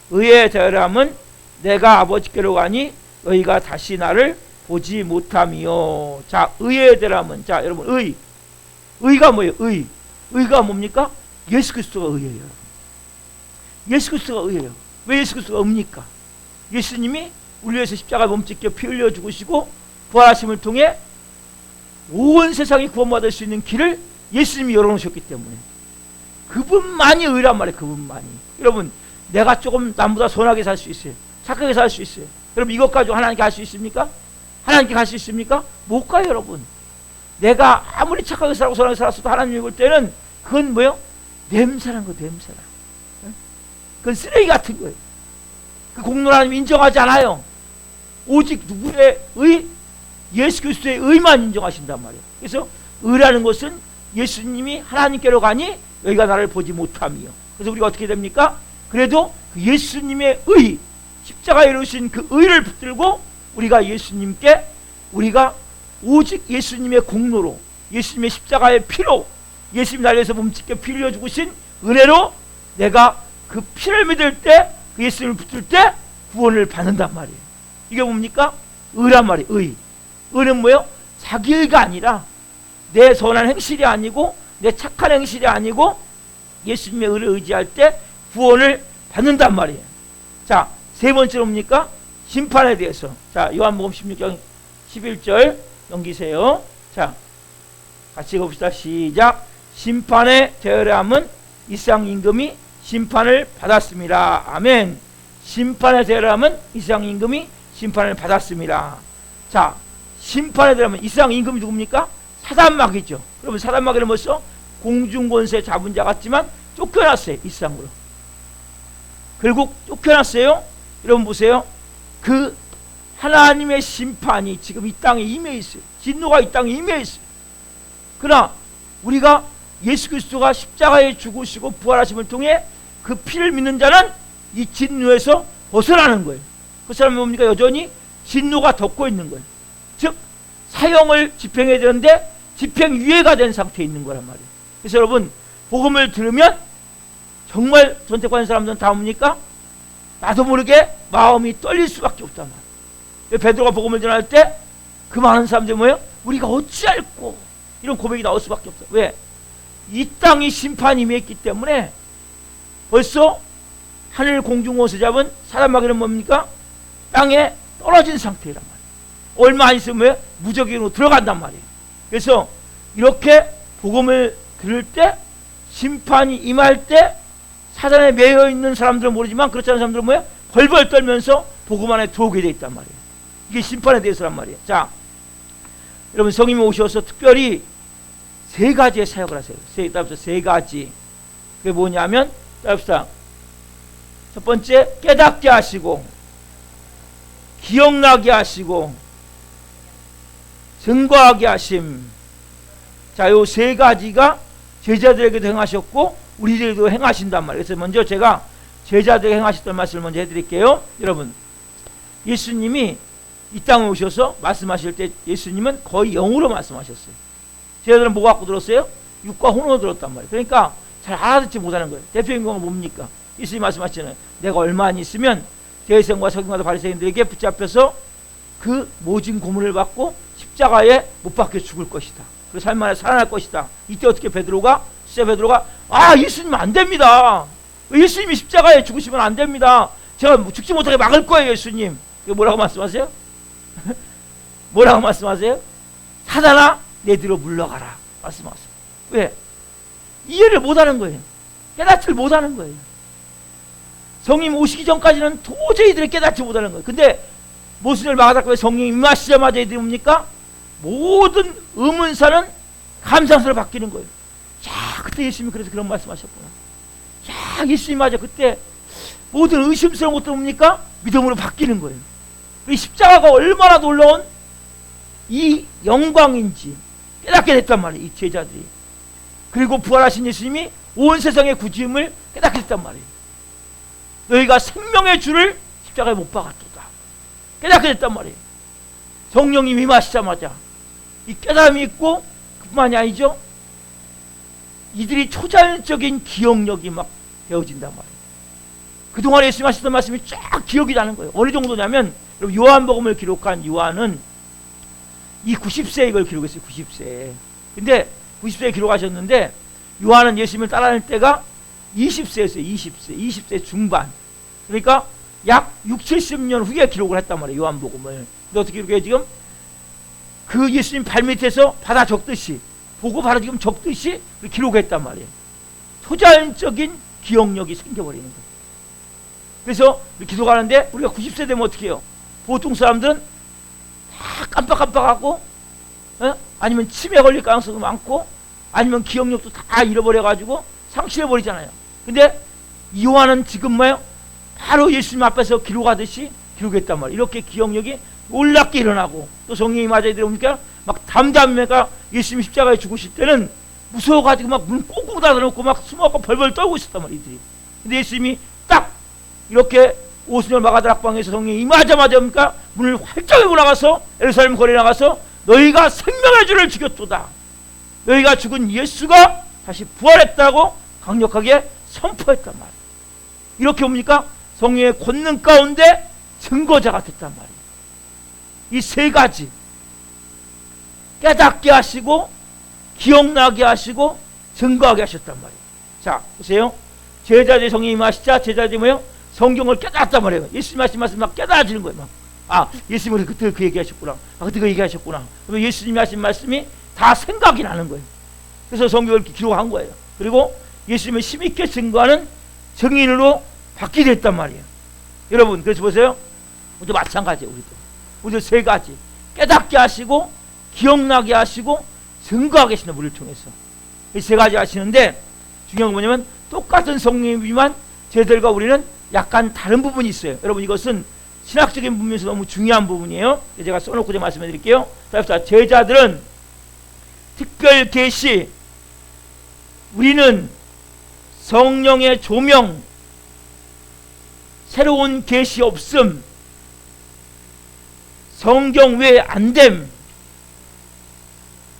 의에 대하여함은 내가 아버지께로 가니 너희가 다시 나를 보지 못함이요. 자, 의에 대하여함은, 자, 여러분, 의가 뭐예요? 의가 뭡니까? 예수 그리스도가 의예요, 여러분. 예수 그리스도가 의예요. 왜 예수 그리스도가 의입니까? 예수님이 우리 위해서 십자가에 몸짓겨 피 흘려 죽으시고 부활하심을 통해 온 세상이 구원받을 수 있는 길을 예수님이 열어놓으셨기 때문에 그분만이 의란 말이에요. 그분만이. 여러분, 내가 조금 남보다 선하게 살 수 있어요. 착하게 살 수 있어요. 여러분, 이것 가지고 하나님께 갈 수 있습니까? 하나님께 갈 수 있습니까? 못 가요, 여러분. 내가 아무리 착하게 살고 선하게 살았어도 하나님이 볼 때는 그건 뭐예요? 냄새난 거, 냄새나. 그건 쓰레기 같은 거예요. 그 공로를 하나님 인정하지 않아요. 오직 누구의 의? 예수 그리스도의 의만 인정하신단 말이에요. 그래서 의라는 것은 예수님이 하나님께로 가니 너희가 나를 보지 못함이요. 그래서 우리가 어떻게 됩니까? 그래도 그 예수님의 의, 십자가에 이루신 그 의를 붙들고 우리가 예수님께, 우리가 오직 예수님의 공로로, 예수님의 십자가의 피로, 예수님 날 위해서 몸짓게 피 흘려 죽으신 은혜로 내가 그 피를 믿을 때, 그 예수님을 붙들 때 구원을 받는단 말이에요. 이게 뭡니까? 의란 말이에요. 의는 뭐예요? 자기 의가 아니라, 내 선한 행실이 아니고 내 착한 행실이 아니고 예수님의 의를 의지할 때 구원을 받는단 말이에요. 자, 세 번째로 뭡니까? 심판에 대해서. 자, 요한복음 16장 11절 넘기세요. 자, 같이 읽어봅시다. 시작. 심판에 대하여함은 이세상 임금이 심판을 받았습니다. 아멘. 심판에 대하여함은 이세상 임금이 심판을 받았습니다. 자, 심판에 대하여함은 이세상 임금이 누굽니까? 사단마귀죠. 여러분, 사단마귀는 벌써 공중권세 잡은 자 같지만 쫓겨났어요. 이 세상으로. 결국 쫓겨났어요. 여러분 보세요. 그 하나님의 심판이 지금 이 땅에 임해 있어요. 진노가 이 땅에 임해 있어요. 그러나 우리가 예수 그리스도가 십자가에 죽으시고 부활하심을 통해 그 피를 믿는 자는 이 진노에서 벗어나는 거예요. 그 사람은 뭡니까? 여전히 진노가 덮고 있는 거예요. 즉 사형을 집행해야 되는데 집행유예가 된 상태에 있는 거란 말이에요. 그래서 여러분, 복음을 들으면 정말 선택받은 사람들은 다 뭡니까? 나도 모르게 마음이 떨릴 수밖에 없단 말이에요. 베드로가 복음을 전할 때 그 많은 사람들이 뭐예요? 우리가 어찌할꼬, 이런 고백이 나올 수밖에 없어요. 왜? 이 땅이 심판이 임했기 때문에 벌써 하늘 공중옷을 잡은 사람마귀는 뭡니까? 땅에 떨어진 상태란 말이에요. 얼마 안 있으면 뭐예요? 무적으로 들어간단 말이에요. 그래서 이렇게 복음을 들을 때, 심판이 임할 때 사단에 매여 있는 사람들은 모르지만 그렇지 않은 사람들은 뭐예요? 벌벌 떨면서 복음 안에 들어오게 돼 있단 말이에요. 이게 심판에 대해서란 말이에요. 자, 여러분, 성님이 오셔서 특별히 세 가지의 사역을 하세요. 세 가지. 그게 뭐냐면, 따릅시다. 첫 번째, 깨닫게 하시고, 기억나게 하시고, 증거하게 하심. 자, 요 세 가지가 제자들에게도 행하셨고 우리들에게도 행하신단 말이에요. 그래서 먼저 제가 제자들에게 행하셨던 말씀을 먼저 해드릴게요. 여러분, 예수님이 이 땅에 오셔서 말씀하실 때 예수님은 거의 영으로 말씀하셨어요. 제자들은 뭐 갖고 들었어요? 육과 혼으로 들었단 말이에요. 그러니까 잘 알아듣지 못하는 거예요. 대표적인 경우는 뭡니까? 예수님이 말씀하시잖아요. 내가 얼마 안 있으면 대제사장과 서기관과 바리새인들에게 붙잡혀서 그 모진 고문을 받고 십자가에 못 박혀 죽을 것이다. 그리고 삶 안에 살아날 것이다. 이때 어떻게 베드로가 예수님 안 됩니다. 예수님이 십자가에 죽으시면 안 됩니다. 제가 죽지 못하게 막을 거예요, 예수님. 뭐라고 말씀하세요? 뭐라고 말씀하세요? 사단아, 내 뒤로 물러가라 말씀하세요. 왜? 이해를 못하는 거예요. 깨닫지를 못하는 거예요. 성령 오시기 전까지는 도저히 이들이 깨닫지 못하는 거예요. 근데 모순을 막아닫고 성령이 임하시자마자 이들이 뭡니까? 모든 의문사는 감상사로 바뀌는 거예요. 야, 그때 예수님이 그래서 그런 말씀하셨구나. 야, 예수님 맞아. 그때 모든 의심스러운 것도 뭡니까? 믿음으로 바뀌는 거예요. 이 십자가가 얼마나 놀라운 이 영광인지 깨닫게 됐단 말이에요, 이 제자들이. 그리고 부활하신 예수님이 온 세상의 구주임을 깨닫게 됐단 말이에요. 너희가 생명의 주를 십자가에 못 박았도다 깨닫게 됐단 말이에요. 성령이 임하시자마자 이 깨달음이 있고, 그뿐만이 아니죠, 이들이 초자연적인 기억력이 막 배워진단 말이에요. 그동안 예수님 하셨던 말씀이 쫙 기억이 나는 거예요. 어느 정도냐면, 요한복음을 기록한 요한은 이 90세에 이걸 기록했어요. 90세에. 근데 90세에 기록하셨는데 요한은 예수님을 따라할 때가 20세였어요. 20세 중반. 그러니까 약 6, 70년 후에 기록을 했단 말이에요, 요한복음을. 근데 어떻게 기록해요? 지금 그 예수님 발밑에서 받아 적듯이, 보고 바로 지금 적듯이 기록했단 말이에요. 초자연적인 기억력이 생겨버리는 거예요. 그래서 기도하는데 우리가 90세 되면 어떻게 해요? 보통 사람들은 다 깜빡깜빡하고, 아니면 치매 걸릴 가능성도 많고, 아니면 기억력도 다 잃어버려가지고 상실해버리잖아요. 근데 요한은 지금 뭐예요? 바로 예수님 앞에서 기록하듯이 기록했단 말이에요. 이렇게 기억력이 놀랍게 일어나고, 또 성령이 맞아야 되니까 막 담담해가 예수님 십자가에 죽으실 때는 무서워가지고 막 문 꽁꽁 닫아놓고 막 숨어갖고 벌벌 떨고 있었단 말이에요, 이들이. 근데 예수님이 딱 이렇게 오순절 마가다락방에서 성령이 임하자마자 그러니까 문을 활짝 열고 나가서 예루살렘 거리에 나가서 너희가 생명의 주를 죽였도다, 너희가 죽은 예수가 다시 부활했다고 강력하게 선포했단 말이에요. 이렇게 뭡니까? 성령의 권능 가운데 증거자가 됐단 말이에요. 이 세 가지, 깨닫게 하시고 기억나게 하시고 증거하게 하셨단 말이에요. 자, 보세요. 제자들이 성령이 임하시자 제자들이 뭐예요? 성경을 깨닫단 말이에요. 예수님 하신 말씀 막 깨달아지는 거예요. 막. 아, 예수님이 그때 그 얘기하셨구나. 아, 그때 그 얘기하셨구나. 그러면 예수님이 하신 말씀이 다 생각이 나는 거예요. 그래서 성경을 이렇게 기록한 거예요. 그리고 예수님을 힘있게 증거하는 증인으로 바뀌게 됐단 말이에요. 여러분, 그래서 보세요. 우리도 마찬가지예요. 우리도 세 가지. 깨닫게 하시고 기억나게 하시고 증거하게 하시는 우리를 통해서. 이 세 가지 하시는데 중요한 건 뭐냐면 똑같은 성령이지만 쟤들과 우리는 약간 다른 부분이 있어요. 여러분, 이것은 신학적인 부분에서 너무 중요한 부분이에요. 제가 써놓고 좀 말씀해 드릴게요. 자, 제자들은 특별 계시, 우리는 성령의 조명, 새로운 계시 없음, 성경 외에 안됨.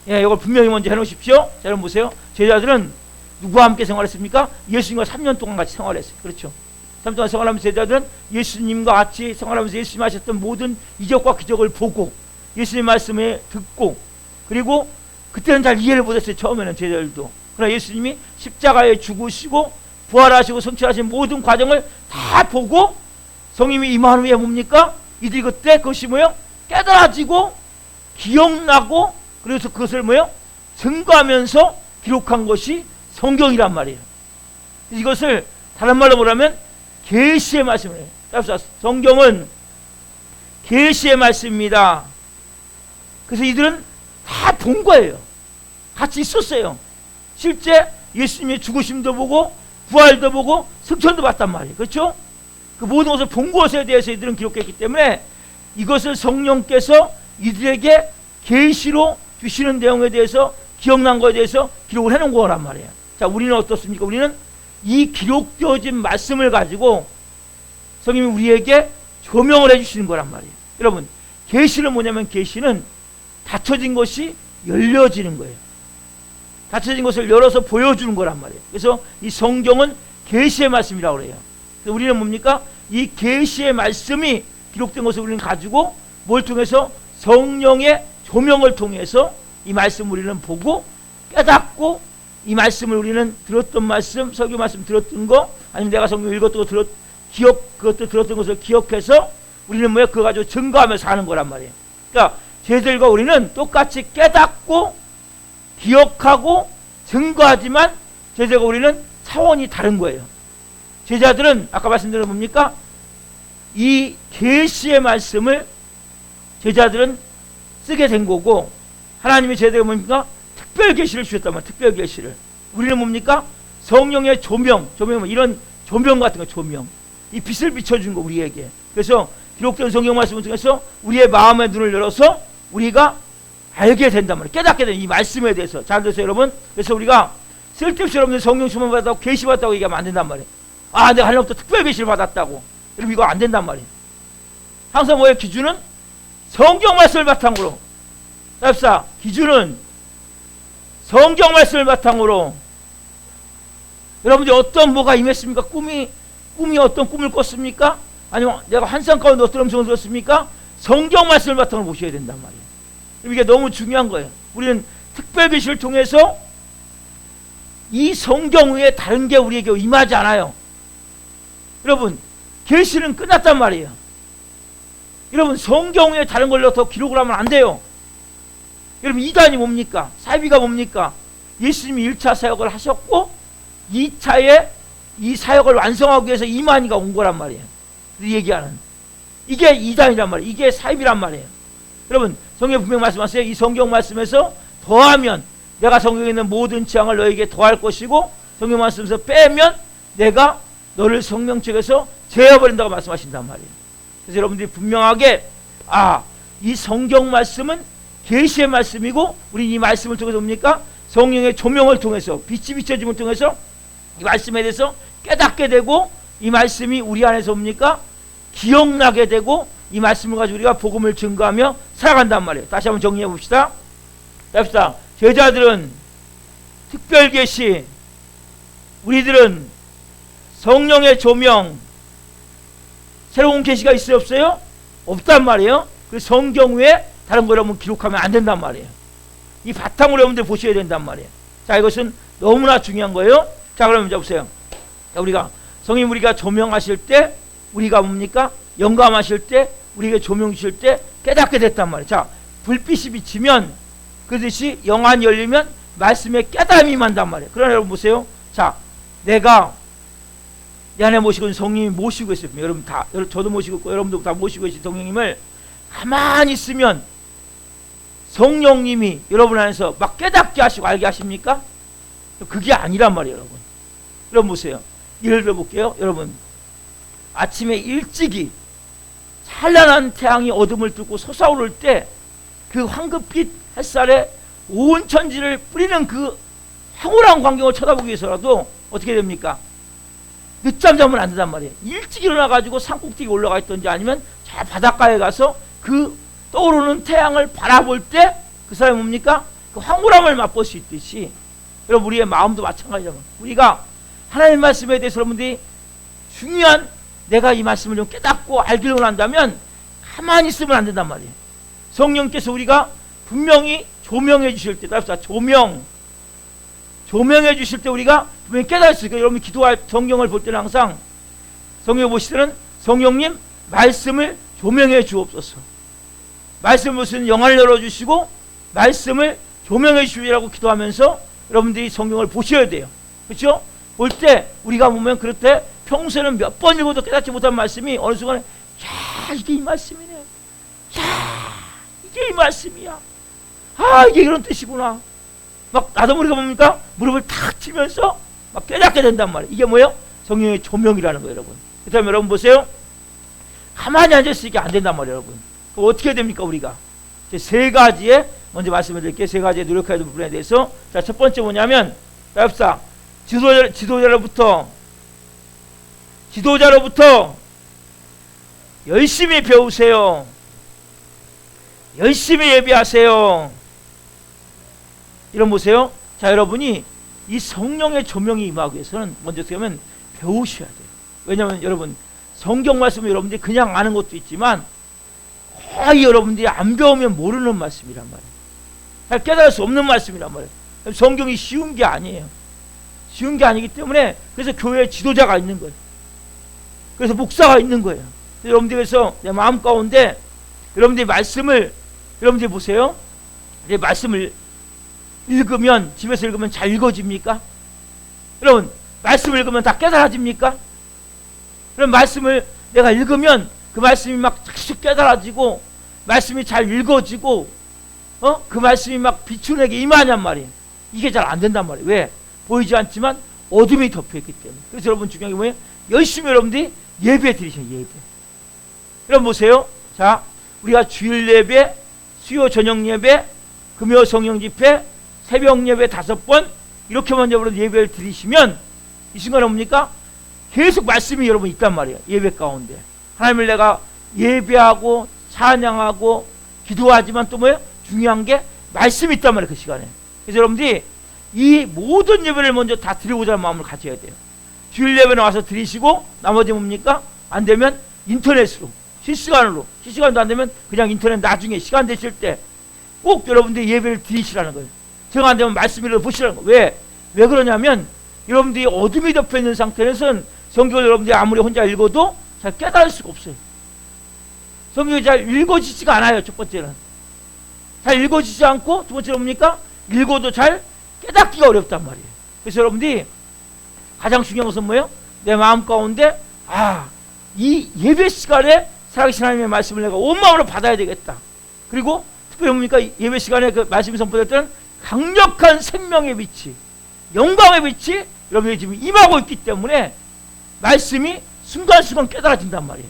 예, 이걸 분명히 먼저 해놓으십시오. 자, 여러분 보세요. 제자들은 누구와 함께 생활했습니까? 예수님과 3년 동안 같이 생활했어요. 그렇죠. 3년 동안 생활하면서 제자들은 예수님과 같이 생활하면서 예수님 하셨던 모든 이적과 기적을 보고 예수님 말씀에 듣고, 그리고 그때는 잘 이해를 못했어요. 처음에는 제자들도. 그러나 예수님이 십자가에 죽으시고 부활하시고 성취하신 모든 과정을 다 보고 성령이 임한 후에 뭡니까? 이들이 그때 그것이 뭐요? 깨달아지고 기억나고, 그래서 그것을 뭐요? 증거하면서 기록한 것이 성경이란 말이에요. 이것을 다른 말로 뭐라면 계시의 말씀이에요. 성경은 계시의 말씀입니다. 그래서 이들은 다 본 거예요. 같이 있었어요. 실제 예수님의 죽으심도 보고 부활도 보고 승천도 봤단 말이에요. 그렇죠? 그 모든 것을 본 것에 대해서 이들은 기록했기 때문에 이것을 성령께서 이들에게 계시로 주시는 내용에 대해서, 기억난 것에 대해서 기록을 해놓은 거란 말이에요. 자, 우리는 어떻습니까? 우리는 이 기록되어진 말씀을 가지고 성령이 우리에게 조명을 해주시는 거란 말이에요. 여러분, 계시는 뭐냐면 계시는 닫혀진 것이 열려지는 거예요. 닫혀진 것을 열어서 보여주는 거란 말이에요. 그래서 이 성경은 계시의 말씀이라고 그래요. 그래서 우리는 뭡니까? 이 계시의 말씀이 기록된 것을 우리는 가지고 뭘 통해서? 성령의 조명을 통해서 이 말씀을 우리는 보고 깨닫고, 이 말씀을 우리는 들었던 말씀, 설교 말씀 들었던 거, 아니면 내가 성경 읽었던 거 그것도 들었던 것을 기억해서 우리는 뭐야? 그거 가지고 증거하며 사는 거란 말이에요. 그러니까 쟤들과 우리는 똑같이 깨닫고 기억하고 증거하지만 제자가 우리는 차원이 다른 거예요. 제자들은 아까 말씀드린 뭡니까? 이 계시의 말씀을 제자들은 쓰게 된 거고, 하나님이 제자들에게 뭡니까? 특별 계시를 주셨단 말이에요. 특별 계시를. 우리는 뭡니까? 성령의 조명, 이런 조명 같은 거, 조명. 이 빛을 비춰준 거 우리에게. 그래서 기록된 성경 말씀을 통해서 우리의 마음의 눈을 열어서 우리가 알게 된단 말이에요. 깨닫게 되는 이 말씀에 대해서. 잘 들으세요, 여러분. 그래서 우리가 쓸데없이 여러분들 성령 충만 받았다고, 계시 받았다고 얘기하면 안 된단 말이에요. 아, 내가 하나님부터 특별 계시를 받았다고. 여러분, 이거 안 된단 말이에요. 항상 뭐예요? 기준은 성경 말씀을 바탕으로. 답사, 기준은 성경 말씀을 바탕으로. 여러분들 어떤 뭐가 임했습니까? 꿈이 어떤 꿈을 꿨습니까? 아니면 내가 환상 가운데 어떤 음성을 들었습니까? 성경 말씀을 바탕으로 보셔야 된단 말이에요. 이게 너무 중요한 거예요. 우리는 특별 계시를 통해서 이 성경 외에 다른 게 우리에게 임하지 않아요. 여러분, 계시는 끝났단 말이에요. 여러분, 성경 외에 다른 걸로 더 기록을 하면 안 돼요. 여러분, 이단이 뭡니까? 사비가 뭡니까? 예수님이 1차 사역을 하셨고 2차에 이 사역을 완성하기 위해서 이만희가 온 거란 말이에요. 얘기하는 이게 이단이란 말이에요. 이게 사입이란 말이에요. 여러분, 성경 분명 말씀하세요. 이 성경 말씀에서 더하면 내가 성경에 있는 모든 재앙을 너에게 더할 것이고, 성경 말씀에서 빼면 내가 너를 성명책에서 제어버린다고 말씀하신단 말이에요. 그래서 여러분들이 분명하게 이 성경 말씀은 계시의 말씀이고, 우리 이 말씀을 통해서 뭡니까? 성령의 조명을 통해서, 빛이 비춰짐을 통해서 이 말씀에 대해서 깨닫게 되고, 이 말씀이 우리 안에서 뭡니까? 기억나게 되고, 이 말씀을 가지고 우리가 복음을 증거하며 살아간단 말이에요. 다시 한번 정리해 봅시다. 합시다. 제자들은 특별 계시, 우리들은 성령의 조명. 새로운 계시가 있어요, 없어요? 없단 말이에요. 그 성경 외에 다른 거 여러분 기록하면 안 된단 말이에요. 이 바탕으로 여러분들 보셔야 된단 말이에요. 자, 이것은 너무나 중요한 거예요. 자, 그러면 이제 보세요. 자, 성령 우리가 조명하실 때, 우리가 뭡니까? 영감하실 때, 우리에게 조명 주실 때 깨닫게 됐단 말이에요. 자, 불빛이 비치면 그듯이 영안이 열리면 말씀에 깨달음이 임한단 말이에요. 그러나 여러분 보세요. 자, 내가 내 안에 모시고 있는 성령님이 모시고 있어요. 여러분 다, 저도 모시고 있고 여러분도 다 모시고 계신 성령님을 가만히 있으면 성령님이 여러분 안에서 막 깨닫게 하시고 알게 하십니까? 그게 아니란 말이에요, 여러분. 여러분 보세요. 예를 들어 볼게요. 여러분, 아침에 일찍이 찬란한 태양이 어둠을 뚫고 솟아오를 때 그 황급빛 햇살에 온 천지를 뿌리는 그 황홀한 광경을 쳐다보기 위해서라도 어떻게 됩니까? 늦잠 자면 안 된단 말이에요. 일찍 일어나가지고 산꼭대기 올라가 있던지 아니면 저 바닷가에 가서 그 떠오르는 태양을 바라볼 때 그 사람이 뭡니까? 그 황홀함을 맛볼 수 있듯이, 여러분 우리의 마음도 마찬가지잖아요. 우리가 하나님 말씀에 대해서 여러분들이 중요한 내가 이 말씀을 좀 깨닫고 알기로 한다면 가만히 있으면 안 된단 말이에요. 성령께서 우리가 분명히 조명해 주실 때, 조명해 주실 때 우리가 분명히 깨달을 수 있어요. 여러분 기도할 성경을 볼 때는 항상 성경 보실 때는 성령님 말씀을 조명해 주옵소서. 말씀을 보시는 영안을 열어주시고 말씀을 조명해 주시라고 기도하면서 여러분들이 성경을 보셔야 돼요. 그렇죠? 볼 때 우리가 보면 그렇대 평소에는 몇 번 읽어도 깨닫지 못한 말씀이 어느 순간에 야 이게 이 말씀이네. 야 이게 이 말씀이야. 아 이게 이런 뜻이구나. 막 나도 모르게 뭡니까? 무릎을 탁 치면서 막 깨닫게 된단 말이에요. 이게 뭐예요? 성령의 조명이라는 거예요, 여러분. 그다음에 여러분 보세요. 가만히 앉아있으니까 안 된단 말이에요, 여러분. 그럼 어떻게 됩니까, 우리가? 세 가지에 먼저 말씀을 드릴게요. 세 가지에 노력해야 될 부분에 대해서. 자, 첫 번째 뭐냐면, 따릅시다. 지도자로부터 열심히 배우세요. 열심히 예배하세요. 이런 보세요. 자, 여러분이 이 성령의 조명이 임하기 위해서는 먼저 어떻게 하면 배우셔야 돼요. 왜냐하면 여러분 성경 말씀을 여러분들이 그냥 아는 것도 있지만 거의 여러분들이 안 배우면 모르는 말씀이란 말이에요. 잘 깨달을 수 없는 말씀이란 말이에요. 성경이 쉬운 게 아니에요. 쉬운 게 아니기 때문에 그래서 교회에 지도자가 있는 거예요. 그래서 목사가 있는 거예요. 여러분들께서 내 마음 가운데 여러분들이 말씀을 여러분들이 보세요. 내 말씀을 읽으면 집에서 읽으면 잘 읽어집니까? 여러분 말씀을 읽으면 다 깨달아집니까? 그럼 말씀을 내가 읽으면 그 말씀이 막 쫙 깨달아지고 말씀이 잘 읽어지고 그 말씀이 막 빛으로 내게 임하냔 말이에요. 이게 잘 안 된단 말이에요. 왜? 보이지 않지만 어둠이 덮여있기 때문에. 그래서 여러분 중요한 게 뭐예요? 열심히 여러분들이 예배 드리셔요. 예배. 여러분 보세요. 자, 우리가 주일 예배, 수요 저녁 예배, 금요 성령 집회, 새벽 예배 5번 이렇게 먼저 여러분 예배를 드리시면 이 순간에 뭡니까? 계속 말씀이 여러분 있단 말이에요. 예배 가운데 하나님을 내가 예배하고 찬양하고 기도하지만 또 뭐예요? 중요한 게 말씀이 있단 말이에요. 그 시간에. 그래서 여러분들이 이 모든 예배를 먼저 다 드리고자 하는 마음을 가져야 돼요. 주일 예배는 와서 드리시고 나머지 뭡니까? 안 되면 인터넷으로 실시간도 안 되면 그냥 인터넷 나중에 시간 되실 때 꼭 여러분들이 예배를 드리시라는 거예요. 제가 안 되면 말씀을 보시라는 거예요. 왜 그러냐면 여러분들이 어둠이 덮여 있는 상태에서는 성경을 여러분들이 아무리 혼자 읽어도 잘 깨달을 수가 없어요. 성경이 잘 읽어지지가 않아요. 첫 번째는 잘 읽어지지 않고, 두 번째는 뭡니까? 읽어도 잘 깨닫기가 어렵단 말이에요. 그래서 여러분들이 가장 중요한 것은 뭐예요? 내 마음 가운데 이 예배 시간에 살아계신 하나님의 말씀을 내가 온 마음으로 받아야 되겠다. 그리고 특별히 뭡니까? 예배 시간에 그 말씀이 선포될 때는 강력한 생명의 빛이, 영광의 빛이 여러분이 지금 임하고 있기 때문에 말씀이 순간순간 깨달아진단 말이에요.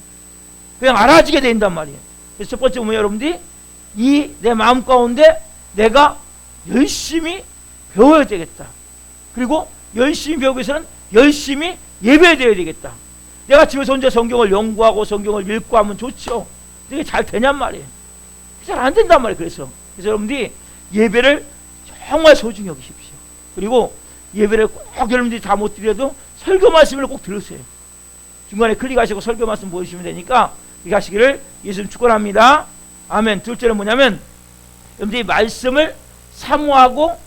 그냥 알아지게 된단 말이에요. 그래서 첫 번째 뭐예요? 여러분들이 이 내 마음 가운데 내가 열심히 배워야 되겠다. 그리고 열심히 배우기 위해서는 열심히 예배해야 되겠다. 내가 집에서 혼자 성경을 연구하고 성경을 읽고 하면 좋죠. 이게 잘 되냔 말이에요. 잘 안 된단 말이에요. 그래서 여러분들이 예배를 정말 소중히 여기십시오. 그리고 예배를 꼭 여러분들이 다 못 드려도 설교 말씀을 꼭 들으세요. 중간에 클릭하시고 설교 말씀 보여주시면 되니까 이렇게 하시기를 예수님 축원합니다. 아멘. 둘째는 뭐냐면 여러분들이 말씀을 사모하고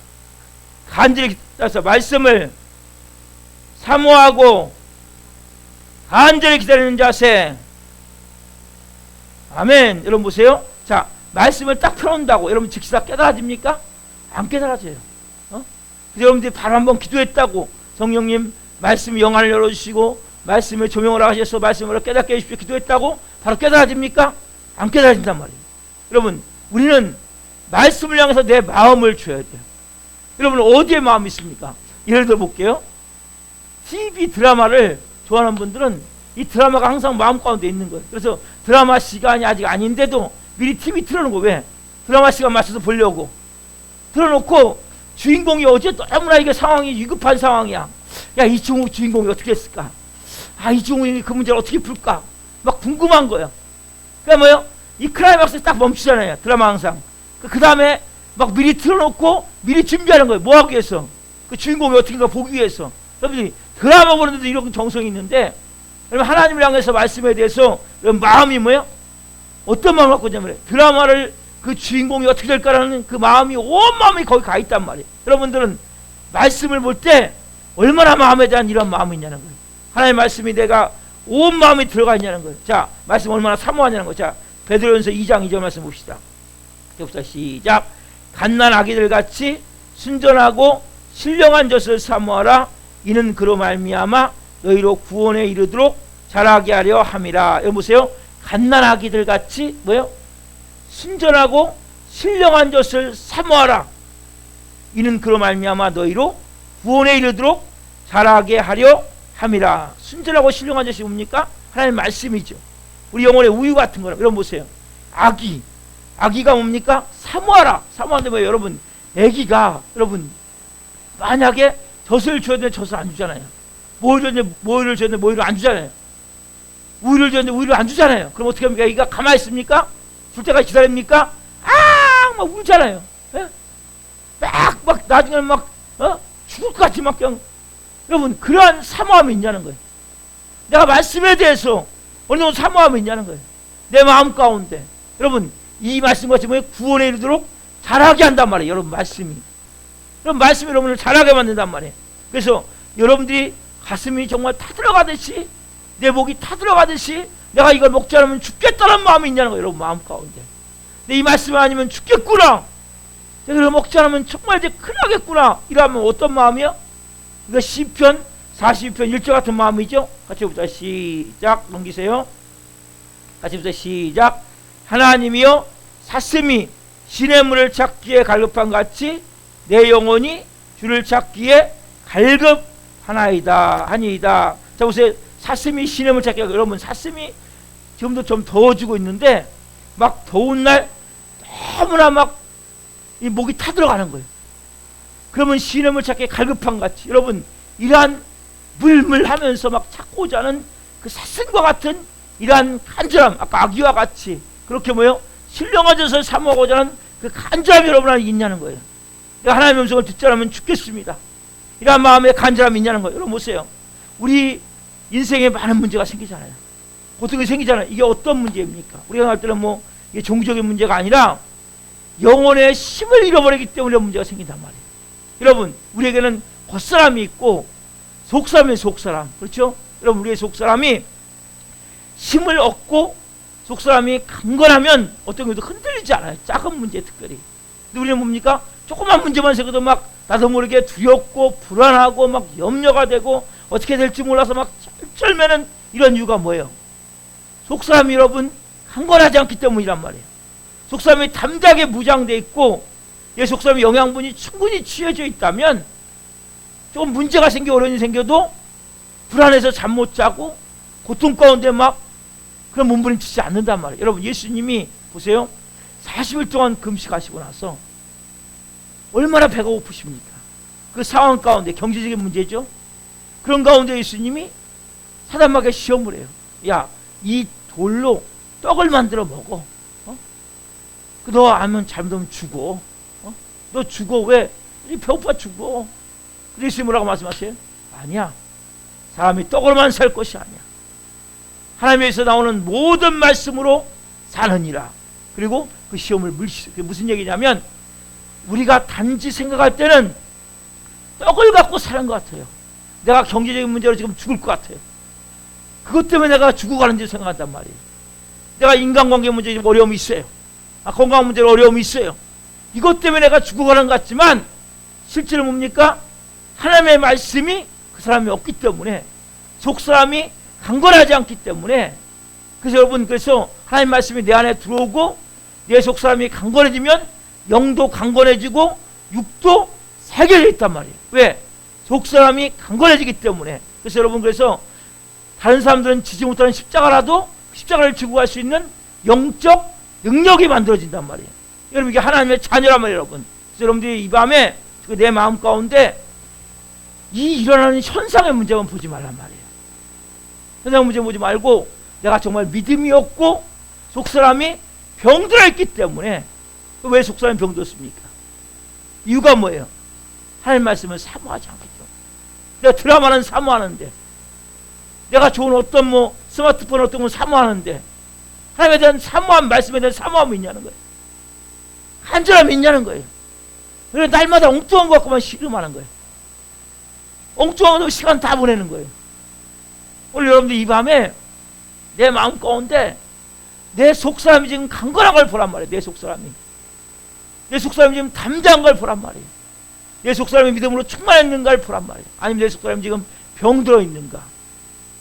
간절히 따라서 말씀을 사모하고 간절히 기다리는 자세. 아멘. 여러분 보세요. 자, 말씀을 딱 펴놓는다고 여러분 즉시 다 깨달아집니까? 안 깨달아져요. 그래서 여러분들이 바로 한번 기도했다고 성령님 말씀 영안을 열어주시고 말씀을 조명을 하셔서 말씀으로 깨닫게 해주십시오 기도했다고 바로 깨달아집니까? 안 깨달아진단 말이에요. 여러분 우리는 말씀을 향해서 내 마음을 줘야 돼요. 여러분 어디에 마음이 있습니까? 예를 들어 볼게요. TV 드라마를 좋아하는 분들은 이 드라마가 항상 마음 가운데 있는 거예요. 그래서 드라마 시간이 아직 아닌데도 미리 TV 틀어놓은 거. 왜? 드라마 시간 맞춰서 보려고 틀어놓고 주인공이 어제 너무나 이게 상황이 위급한 상황이야. 야, 이 주인공이 어떻게 했을까? 이 주인공이 그 문제를 어떻게 풀까? 막 궁금한 거예요. 그러니까 뭐요? 이 클라이막스에 딱 멈추잖아요. 드라마 항상. 그 다음에 막 미리 틀어놓고 미리 준비하는 거예요. 뭐 하기 위해서? 그 주인공이 어떻게인가 보기 위해서. 여러분들이 드라마 보는데도 이런 정성이 있는데 그러면 하나님을 향해서 말씀에 대해서 마음이 뭐예요? 어떤 마음을 갖고 있냐면 드라마를 그 주인공이 어떻게 될까라는 그 마음이 온 마음이 거기 가 있단 말이에요. 여러분들은 말씀을 볼 때 얼마나 마음에 대한 이런 마음이 있냐는 거예요. 하나님의 말씀이 내가 온 마음이 들어가 있냐는 거예요. 자, 말씀 얼마나 사모하냐는 거예요. 자, 베드로전서 2장 2절 말씀 봅시다. 시작. 갓난 아기들 같이 순전하고 신령한 젖을 사모하라. 이는 그로 말미암아 너희로 구원에 이르도록 자라게 하려 함이라. 여기 보세요. 갓난 아기들 같이 뭐요? 순전하고 신령한 젖을 사모하라. 이는 그로 말미암아 너희로 구원에 이르도록 자라게 하려 함이라. 순전하고 신령한 젖이 뭡니까? 하나님의 말씀이죠. 우리 영혼의 우유 같은 거라. 여러분 보세요. 아기가 뭡니까? 사모하라. 사모하는데 뭐예요? 여러분, 아기가 여러분 만약에 젖을 줘야 되는데 젖을 안 주잖아요. 모유를 줬는데 모유를 안 주잖아요. 우유를 줬는데 우유를 안 주잖아요. 그럼 어떻게 합니까? 아기가 가만히 있습니까? 줄 때까지 기다립니까? 막 울잖아요. 예? 막 나중에는 죽을 것 같이 막 그냥. 여러분, 그러한 사모함이 있냐는 거예요. 내가 말씀에 대해서 어느 정도 사모함이 있냐는 거예요. 내 마음 가운데. 여러분, 이 말씀같이 뭐예요? 구원에 이르도록 자라게 한단 말이에요. 여러분, 말씀이. 그럼 말씀이 여러분을 자라게 만든단 말이에요. 그래서 여러분들이 가슴이 정말 타들어가듯이, 내 목이 타들어가듯이 내가 이걸 먹지 않으면 죽겠다는 마음이 있냐는 거예요. 여러분, 마음 가운데. 근데 이 말씀이 아니면 죽겠구나. 내가 이걸 먹지 않으면 정말 이제 큰일 나겠구나. 이러면 어떤 마음이요? 이거 시편 42편 1절 같은 마음이죠. 같이 봅시다. 시작. 넘기세요. 같이 봅시다. 시작. 하나님이여 사슴이 시냇물을 찾기에 갈급한 같이 내 영혼이 주를 찾기에 갈급하나이다 하니이다. 자 보세요. 사슴이 시냇물 찾기에, 여러분 사슴이 지금도 좀 더워지고 있는데 막 더운 날 너무나 막 이 목이 타들어가는 거예요. 그러면 시냇물 찾기에 갈급한 같이 여러분 이러한 물물하면서 막 찾고자 하는 그 사슴과 같은 이러한 간절함, 아까 아기와 같이 그렇게 뭐요? 신령한 젖을 사모하고자 하는 그 간절함이 여러분 안에 있냐는 거예요. 하나님의 음성을 듣지 않으면 죽겠습니다. 이러한 마음의 간절함이 있냐는 거예요. 여러분 보세요. 우리 인생에 많은 문제가 생기잖아요. 보통 생기잖아요. 이게 어떤 문제입니까? 우리가 할 때는 뭐 이게 종교적인 문제가 아니라 영혼의 힘을 잃어버리기 때문에 문제가 생긴단 말이에요. 여러분, 우리에게는 겉사람이 있고 속사람이 속사람. 그렇죠? 여러분, 우리의 속사람이 힘을 얻고 속사람이 강건하면 어떤 경우도 흔들리지 않아요. 작은 문제 특별히. 근데 우리는 뭡니까? 조그만 문제만 생겨도 막 나도 모르게 두렵고 불안하고 막 염려가 되고 어떻게 될지 몰라서 막 쩔쩔매는 이런 이유가 뭐예요? 속사람이 여러분 강건하지 않기 때문이란 말이에요. 속사람이 담대하게 무장되어 있고 이 속사람의 영양분이 충분히 취해져 있다면 조금 문제가 생겨 어려움이 생겨도 불안해서 잠 못 자고 고통 가운데 막 그런 몸부림치지 않는단 말이에요. 여러분, 예수님이 보세요. 40일 동안 금식하시고 나서 얼마나 배가 고프십니까? 그 상황 가운데 경제적인 문제죠. 그런 가운데 예수님이 사단마귀에게 시험을 해요. 야, 이 돌로 떡을 만들어 먹어. 너 아면 잘못하면 죽어. 너 죽어. 왜? 배고파 죽어. 그래서 뭐라고 말씀하세요? 아니야. 사람이 떡으로만 살 것이 아니야. 하나님에서 나오는 모든 말씀으로 사느니라. 그리고 그 시험을 물리치세요. 그게 무슨 얘기냐면 우리가 단지 생각할 때는 떡을 갖고 사는 것 같아요. 내가 경제적인 문제로 지금 죽을 것 같아요. 그것 때문에 내가 죽어가는 줄 생각한단 말이에요. 내가 인간관계 문제에 어려움이 있어요. 건강 문제로 어려움이 있어요. 이것 때문에 내가 죽어가는 것 같지만 실제로 뭡니까? 하나님의 말씀이 그 사람이 없기 때문에 속사람이 강건하지 않기 때문에 그래서 여러분 그래서 하나님 말씀이 내 안에 들어오고 내 속사람이 강건해지면 영도 강건해지고 육도 새겨져 있단 말이에요. 왜? 속사람이 강건해지기 때문에. 그래서 여러분 그래서 다른 사람들은 지지 못하는 십자가라도 십자가를 지고 갈 수 있는 영적 능력이 만들어진단 말이에요. 여러분 이게 하나님의 자녀란 말이에요. 여러분. 그래서 여러분들이 이 밤에 내 마음 가운데 이 일어나는 현상의 문제만 보지 말란 말이에요. 현상 문제 보지 말고 내가 정말 믿음이 없고 속사람이 병들어 있기 때문에. 왜 속사람이 병들었습니까? 이유가 뭐예요? 하나님 말씀을 사모하지 않기 때문에. 내가 드라마는 사모하는데 내가 좋은 어떤 뭐 스마트폰 어떤 걸 사모하는데 하나님에 대한 사모함, 말씀에 대한 사모함이 있냐는 거예요. 간절함이 있냐는 거예요. 그래서 날마다 엉뚱한 것 갖고만 씨름하는 거예요. 엉뚱한 것으로 시간 다 보내는 거예요. 오늘 여러분들 이 밤에 내 마음 가운데 내 속사람이 지금 강건한 걸 보란 말이에요. 내 속사람이 지금 담대한 걸 보란 말이에요. 내 속사람이 믿음으로 충만했는가를 보란 말이에요. 아니면 내 속사람이 지금 병들어 있는가.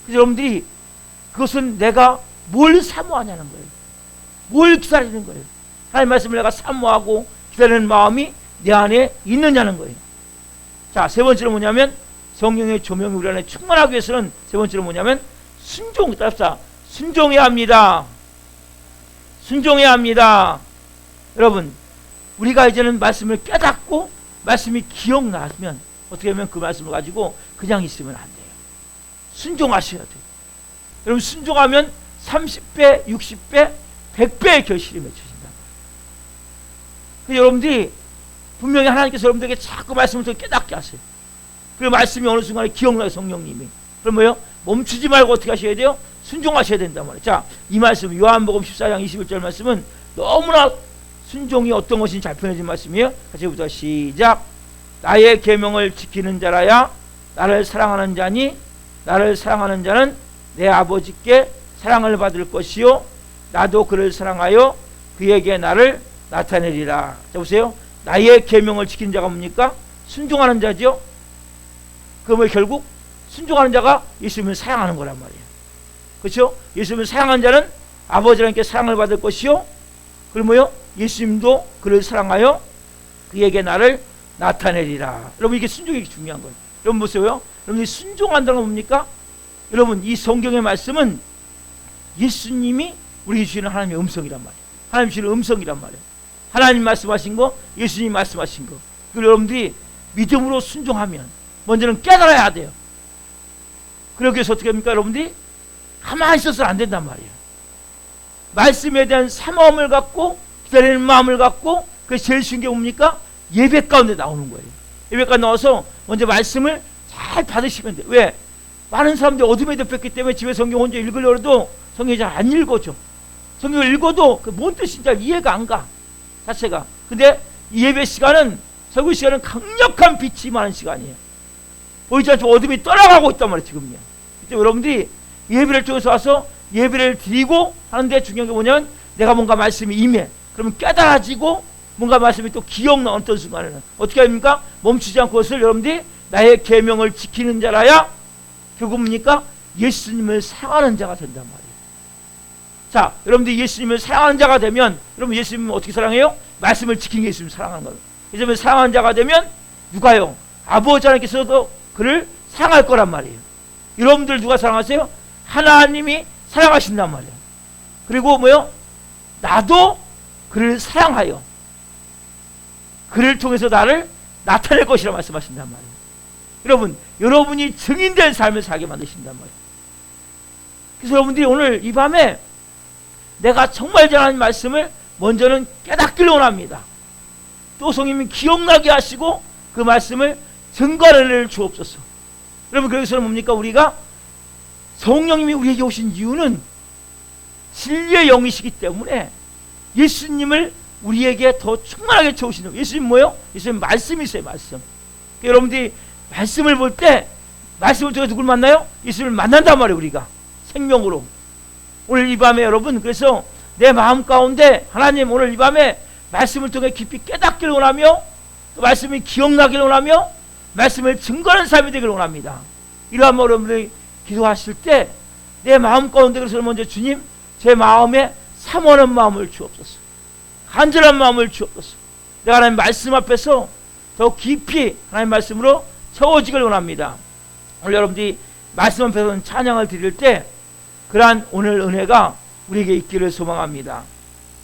그래서 여러분들이 그것은 내가 뭘 사모하냐는 거예요. 뭘 기다리는 거예요. 하나님 말씀을 내가 사모하고 기다리는 마음이 내 안에 있느냐는 거예요. 자, 세 번째로 뭐냐면 성령의 조명이 우리 안에 충만하기 위해서는 세 번째로 뭐냐면 순종. 따라합시다. 순종해야 합니다. 순종해야 합니다. 여러분, 우리가 이제는 말씀을 깨닫고 말씀이 기억나면 어떻게 하면 그 말씀을 가지고 그냥 있으면 안 돼요. 순종하셔야 돼요. 여러분, 순종하면 30배, 60배, 100배의 결실이 맺혀진다. 그래서 여러분들이 분명히 하나님께서 여러분들에게 자꾸 말씀을 더 깨닫게 하세요. 그 말씀이 어느 순간에 기억나요, 성령님이. 그럼 뭐요? 멈추지 말고 어떻게 하셔야 돼요? 순종하셔야 된단 말이에요. 자, 이 말씀 요한복음 14장 21절 말씀은 너무나 순종이 어떤 것인지 잘 표현해진 말씀이에요. 같이 부터 시작. 나의 계명을 지키는 자라야 나를 사랑하는 자니 나를 사랑하는 자는 내 아버지께 사랑을 받을 것이요 나도 그를 사랑하여 그에게 나를 나타내리라. 자, 보세요. 나의 계명을 지키는 자가 뭡니까? 순종하는 자죠. 그러면 결국 순종하는 자가 예수님을 사랑하는 거란 말이에요. 그렇죠? 예수님을 사랑하는 자는 아버지 하나님께 사랑을 받을 것이요. 그리고 뭐요? 예수님도 그를 사랑하여 그에게 나를 나타내리라. 여러분, 이게 순종이 중요한 거예요. 여러분 보세요. 여러분, 순종한다는 건 뭡니까? 여러분, 이 성경의 말씀은 예수님이 우리 주시는 하나님의 음성이란 말이에요. 하나님 주시는 음성이란 말이에요. 하나님 말씀하신 거, 예수님 말씀하신 거. 그리고 여러분들이 믿음으로 순종하면 먼저는 깨달아야 돼요. 그러기 위해서 어떻게 합니까? 여러분들이 가만히 있어서는 안 된단 말이에요. 말씀에 대한 사모함을 갖고 기다리는 마음을 갖고, 그래서 제일 쉬운 게 뭡니까? 예배 가운데 나오는 거예요. 예배 가운데 나와서 먼저 말씀을 잘 받으시면 돼요. 왜? 많은 사람들이 어둠에 덮였기 때문에 집에 성경 혼자 읽으려고 해도 성경이 잘 안 읽어져. 성경을 읽어도 그 뭔 뜻인지 잘 이해가 안 가, 자체가. 근데 이 예배 시간은, 설교 시간은 강력한 빛이 많은 시간이에요. 보이지 않지만 어둠이 떠나가고 있단 말이에요, 지금요. 그때 여러분들이 예배를 통해서 와서 예배를 드리고 하는데 중요한 게 뭐냐면 내가 뭔가 말씀이 임해. 그러면 깨달아지고 뭔가 말씀이 또 기억나. 어떤 순간에는 어떻게 합니까? 멈추지 않고 그것을 여러분들이 나의 계명을 지키는 자라야 결국 뭡니까? 예수님을 사랑하는 자가 된단 말이에요. 자, 여러분들이 예수님을 사랑하는 자가 되면, 여러분 예수님은 어떻게 사랑해요? 말씀을 지키는 게 예수님을 사랑하는 거예요. 예수님을 사랑하는 자가 되면 누가요? 아버지 하나님께서도 그를 사랑할 거란 말이에요. 여러분들 누가 사랑하세요? 하나님이 사랑하신단 말이에요. 그리고 뭐요? 나도 그를 사랑하여 그를 통해서 나를 나타낼 것이라 말씀하신단 말이에요. 여러분, 여러분이 증인된 삶을 살게 만드신단 말이에요. 그래서 여러분들이 오늘 이 밤에 내가 정말 전하는 말씀을 먼저는 깨닫기를 원합니다. 또 성령님이 기억나게 하시고 그 말씀을 증거를 주옵소서. 여러분, 그래서는 뭡니까? 우리가 성령님이 우리에게 오신 이유는 진리의 영이시기 때문에 예수님을 우리에게 더 충만하게 채우시는, 예수님 뭐예요? 예수님 말씀이세요. 말씀. 그러니까 여러분들이 말씀을 볼 때 말씀을 통해 누굴 만나요? 예수님을 만난단 말이에요. 우리가 생명으로. 오늘 이 밤에 여러분, 그래서 내 마음 가운데 하나님 오늘 이 밤에 말씀을 통해 깊이 깨닫기를 원하며 또 말씀이 기억나기를 원하며 말씀을 증거하는 삶이 되기를 원합니다. 이러한 여러분들이 기도하실 때 내 마음 가운데 그래서 먼저 주님, 제 마음에 사모하는 마음을 주옵소서. 간절한 마음을 주옵소서. 내가 하나님 말씀 앞에서 더 깊이 하나님 말씀으로 채워지길 원합니다. 오늘 여러분들이 말씀 앞에서는 찬양을 드릴 때 그러한 오늘 은혜가 우리에게 있기를 소망합니다.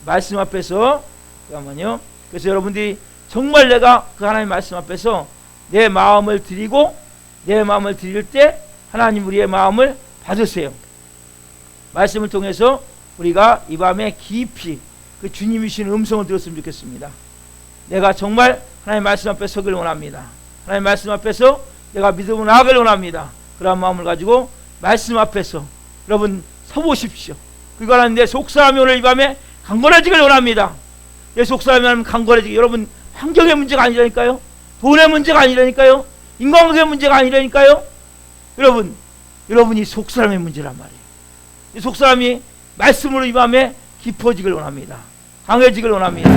말씀 앞에서, 잠깐만요. 그래서 여러분들이 정말 내가 그 하나님 말씀 앞에서 내 마음을 드리고 내 마음을 드릴 때 하나님 우리의 마음을 받으세요. 말씀을 통해서 우리가 이 밤에 깊이 그 주님이 주신 음성을 들었으면 좋겠습니다. 내가 정말 하나님 말씀 앞에 서길 원합니다. 하나님 말씀 앞에서 내가 믿음으로 나아가길 원합니다. 그런 마음을 가지고 말씀 앞에서 여러분 서보십시오. 그리고 하나님 내 속사람이 오늘 이 밤에 강건해지길 원합니다. 내 속사람이 하면 강건해지기. 여러분 환경의 문제가 아니라니까요. 돈의 문제가 아니라니까요. 인간관계의 문제가 아니라니까요. 여러분이 속사람의 문제란 말이에요. 이 속사람이 말씀으로 이 밤에 깊어지길 원합니다. 강해지길 원합니다.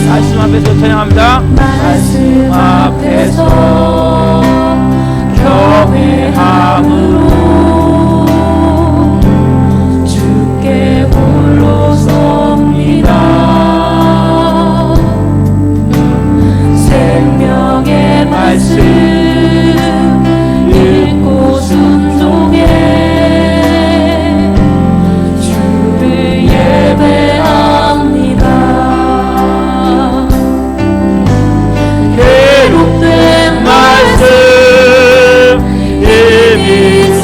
말씀 앞에서 찬양합니다. 말씀 앞에서 경외함으로 주께 홀로 섭니다. 생명의 말씀 읽고 순종해 주를 예배합니다. 괴롭된 말씀 이미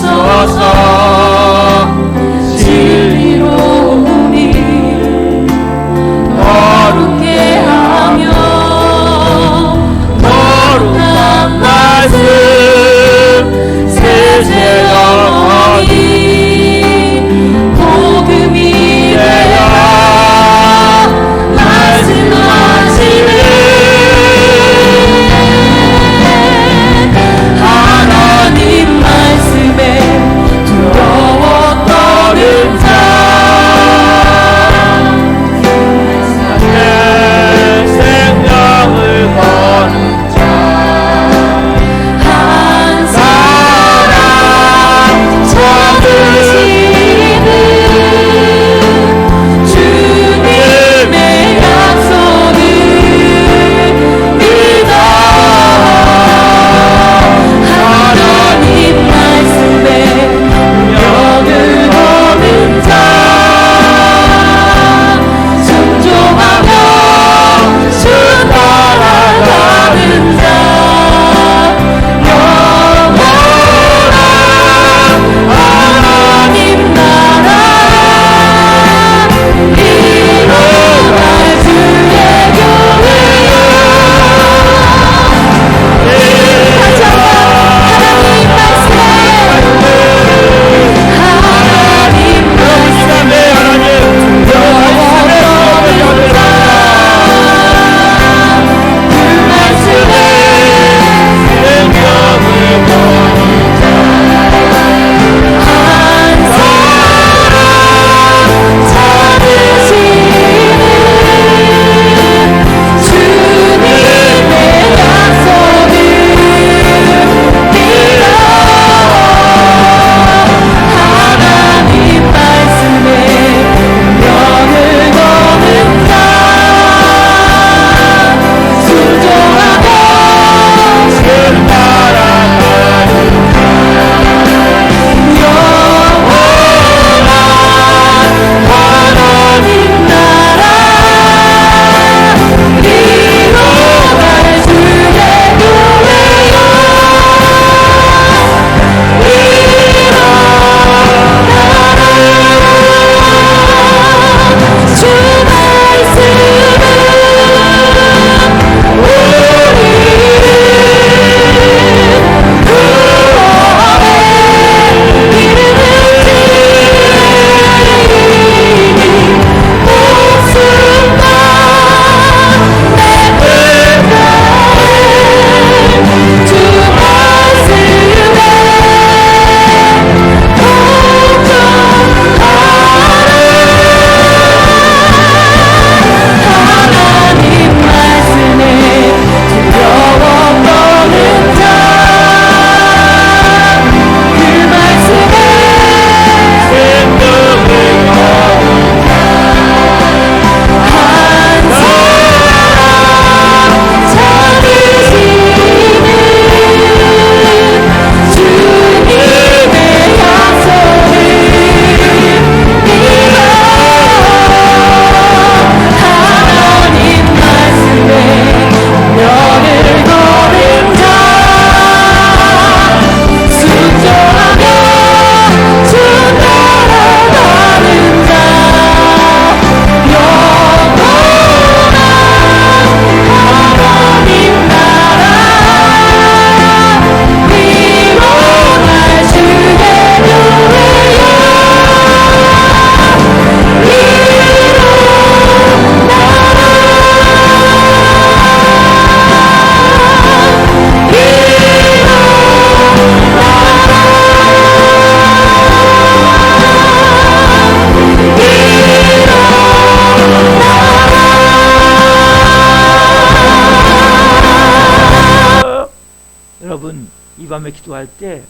이 밤에 기도할 때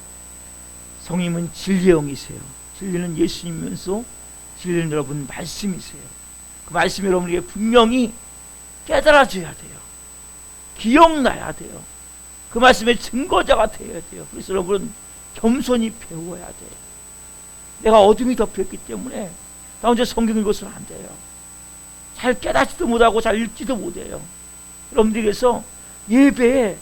성님은 진리의 영이세요. 진리는 예수님이면서 진리는 여러분 말씀이세요. 그 말씀이 여러분에게 분명히 깨달아져야 돼요. 기억나야 돼요. 그 말씀의 증거자가 되어야 돼요. 그래서 여러분 겸손히 배워야 돼요. 내가 어둠이 덮였기 때문에 나 혼자 성경 읽어서는 안 돼요. 잘 깨닫지도 못하고 잘 읽지도 못해요. 여러분들께서 예배에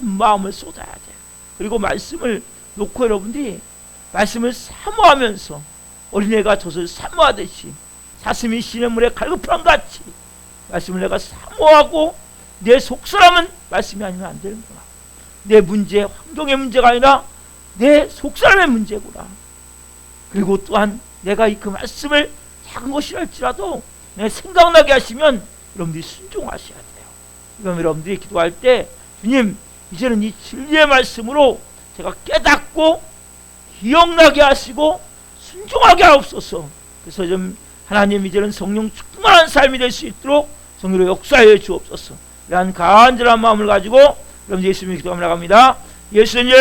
마음을 쏟아야 돼요. 그리고 말씀을 놓고 여러분들이 말씀을 사모하면서 어린애가 젖을 사모하듯이 사슴이 시냇물에 갈급함 같이 말씀을 내가 사모하고 내 속사람은 말씀이 아니면 안 되는구나. 내 문제, 환경의 문제가 아니라 내 속사람의 문제구나. 그리고 또한 내가 그 말씀을 작은 것이랄지라도 내가 생각나게 하시면 여러분들이 순종하셔야 돼요. 그럼 여러분들이 기도할 때 주님 이제는 이 진리의 말씀으로 제가 깨닫고 기억나게 하시고 순종하게 하옵소서. 그래서 좀 하나님 이제는 성령 충만한 삶이 될 수 있도록 성령으로 역사해 주옵소서. 이러한 간절한 마음을 가지고 여러분 예수님의 기도하며 나갑니다. 예수님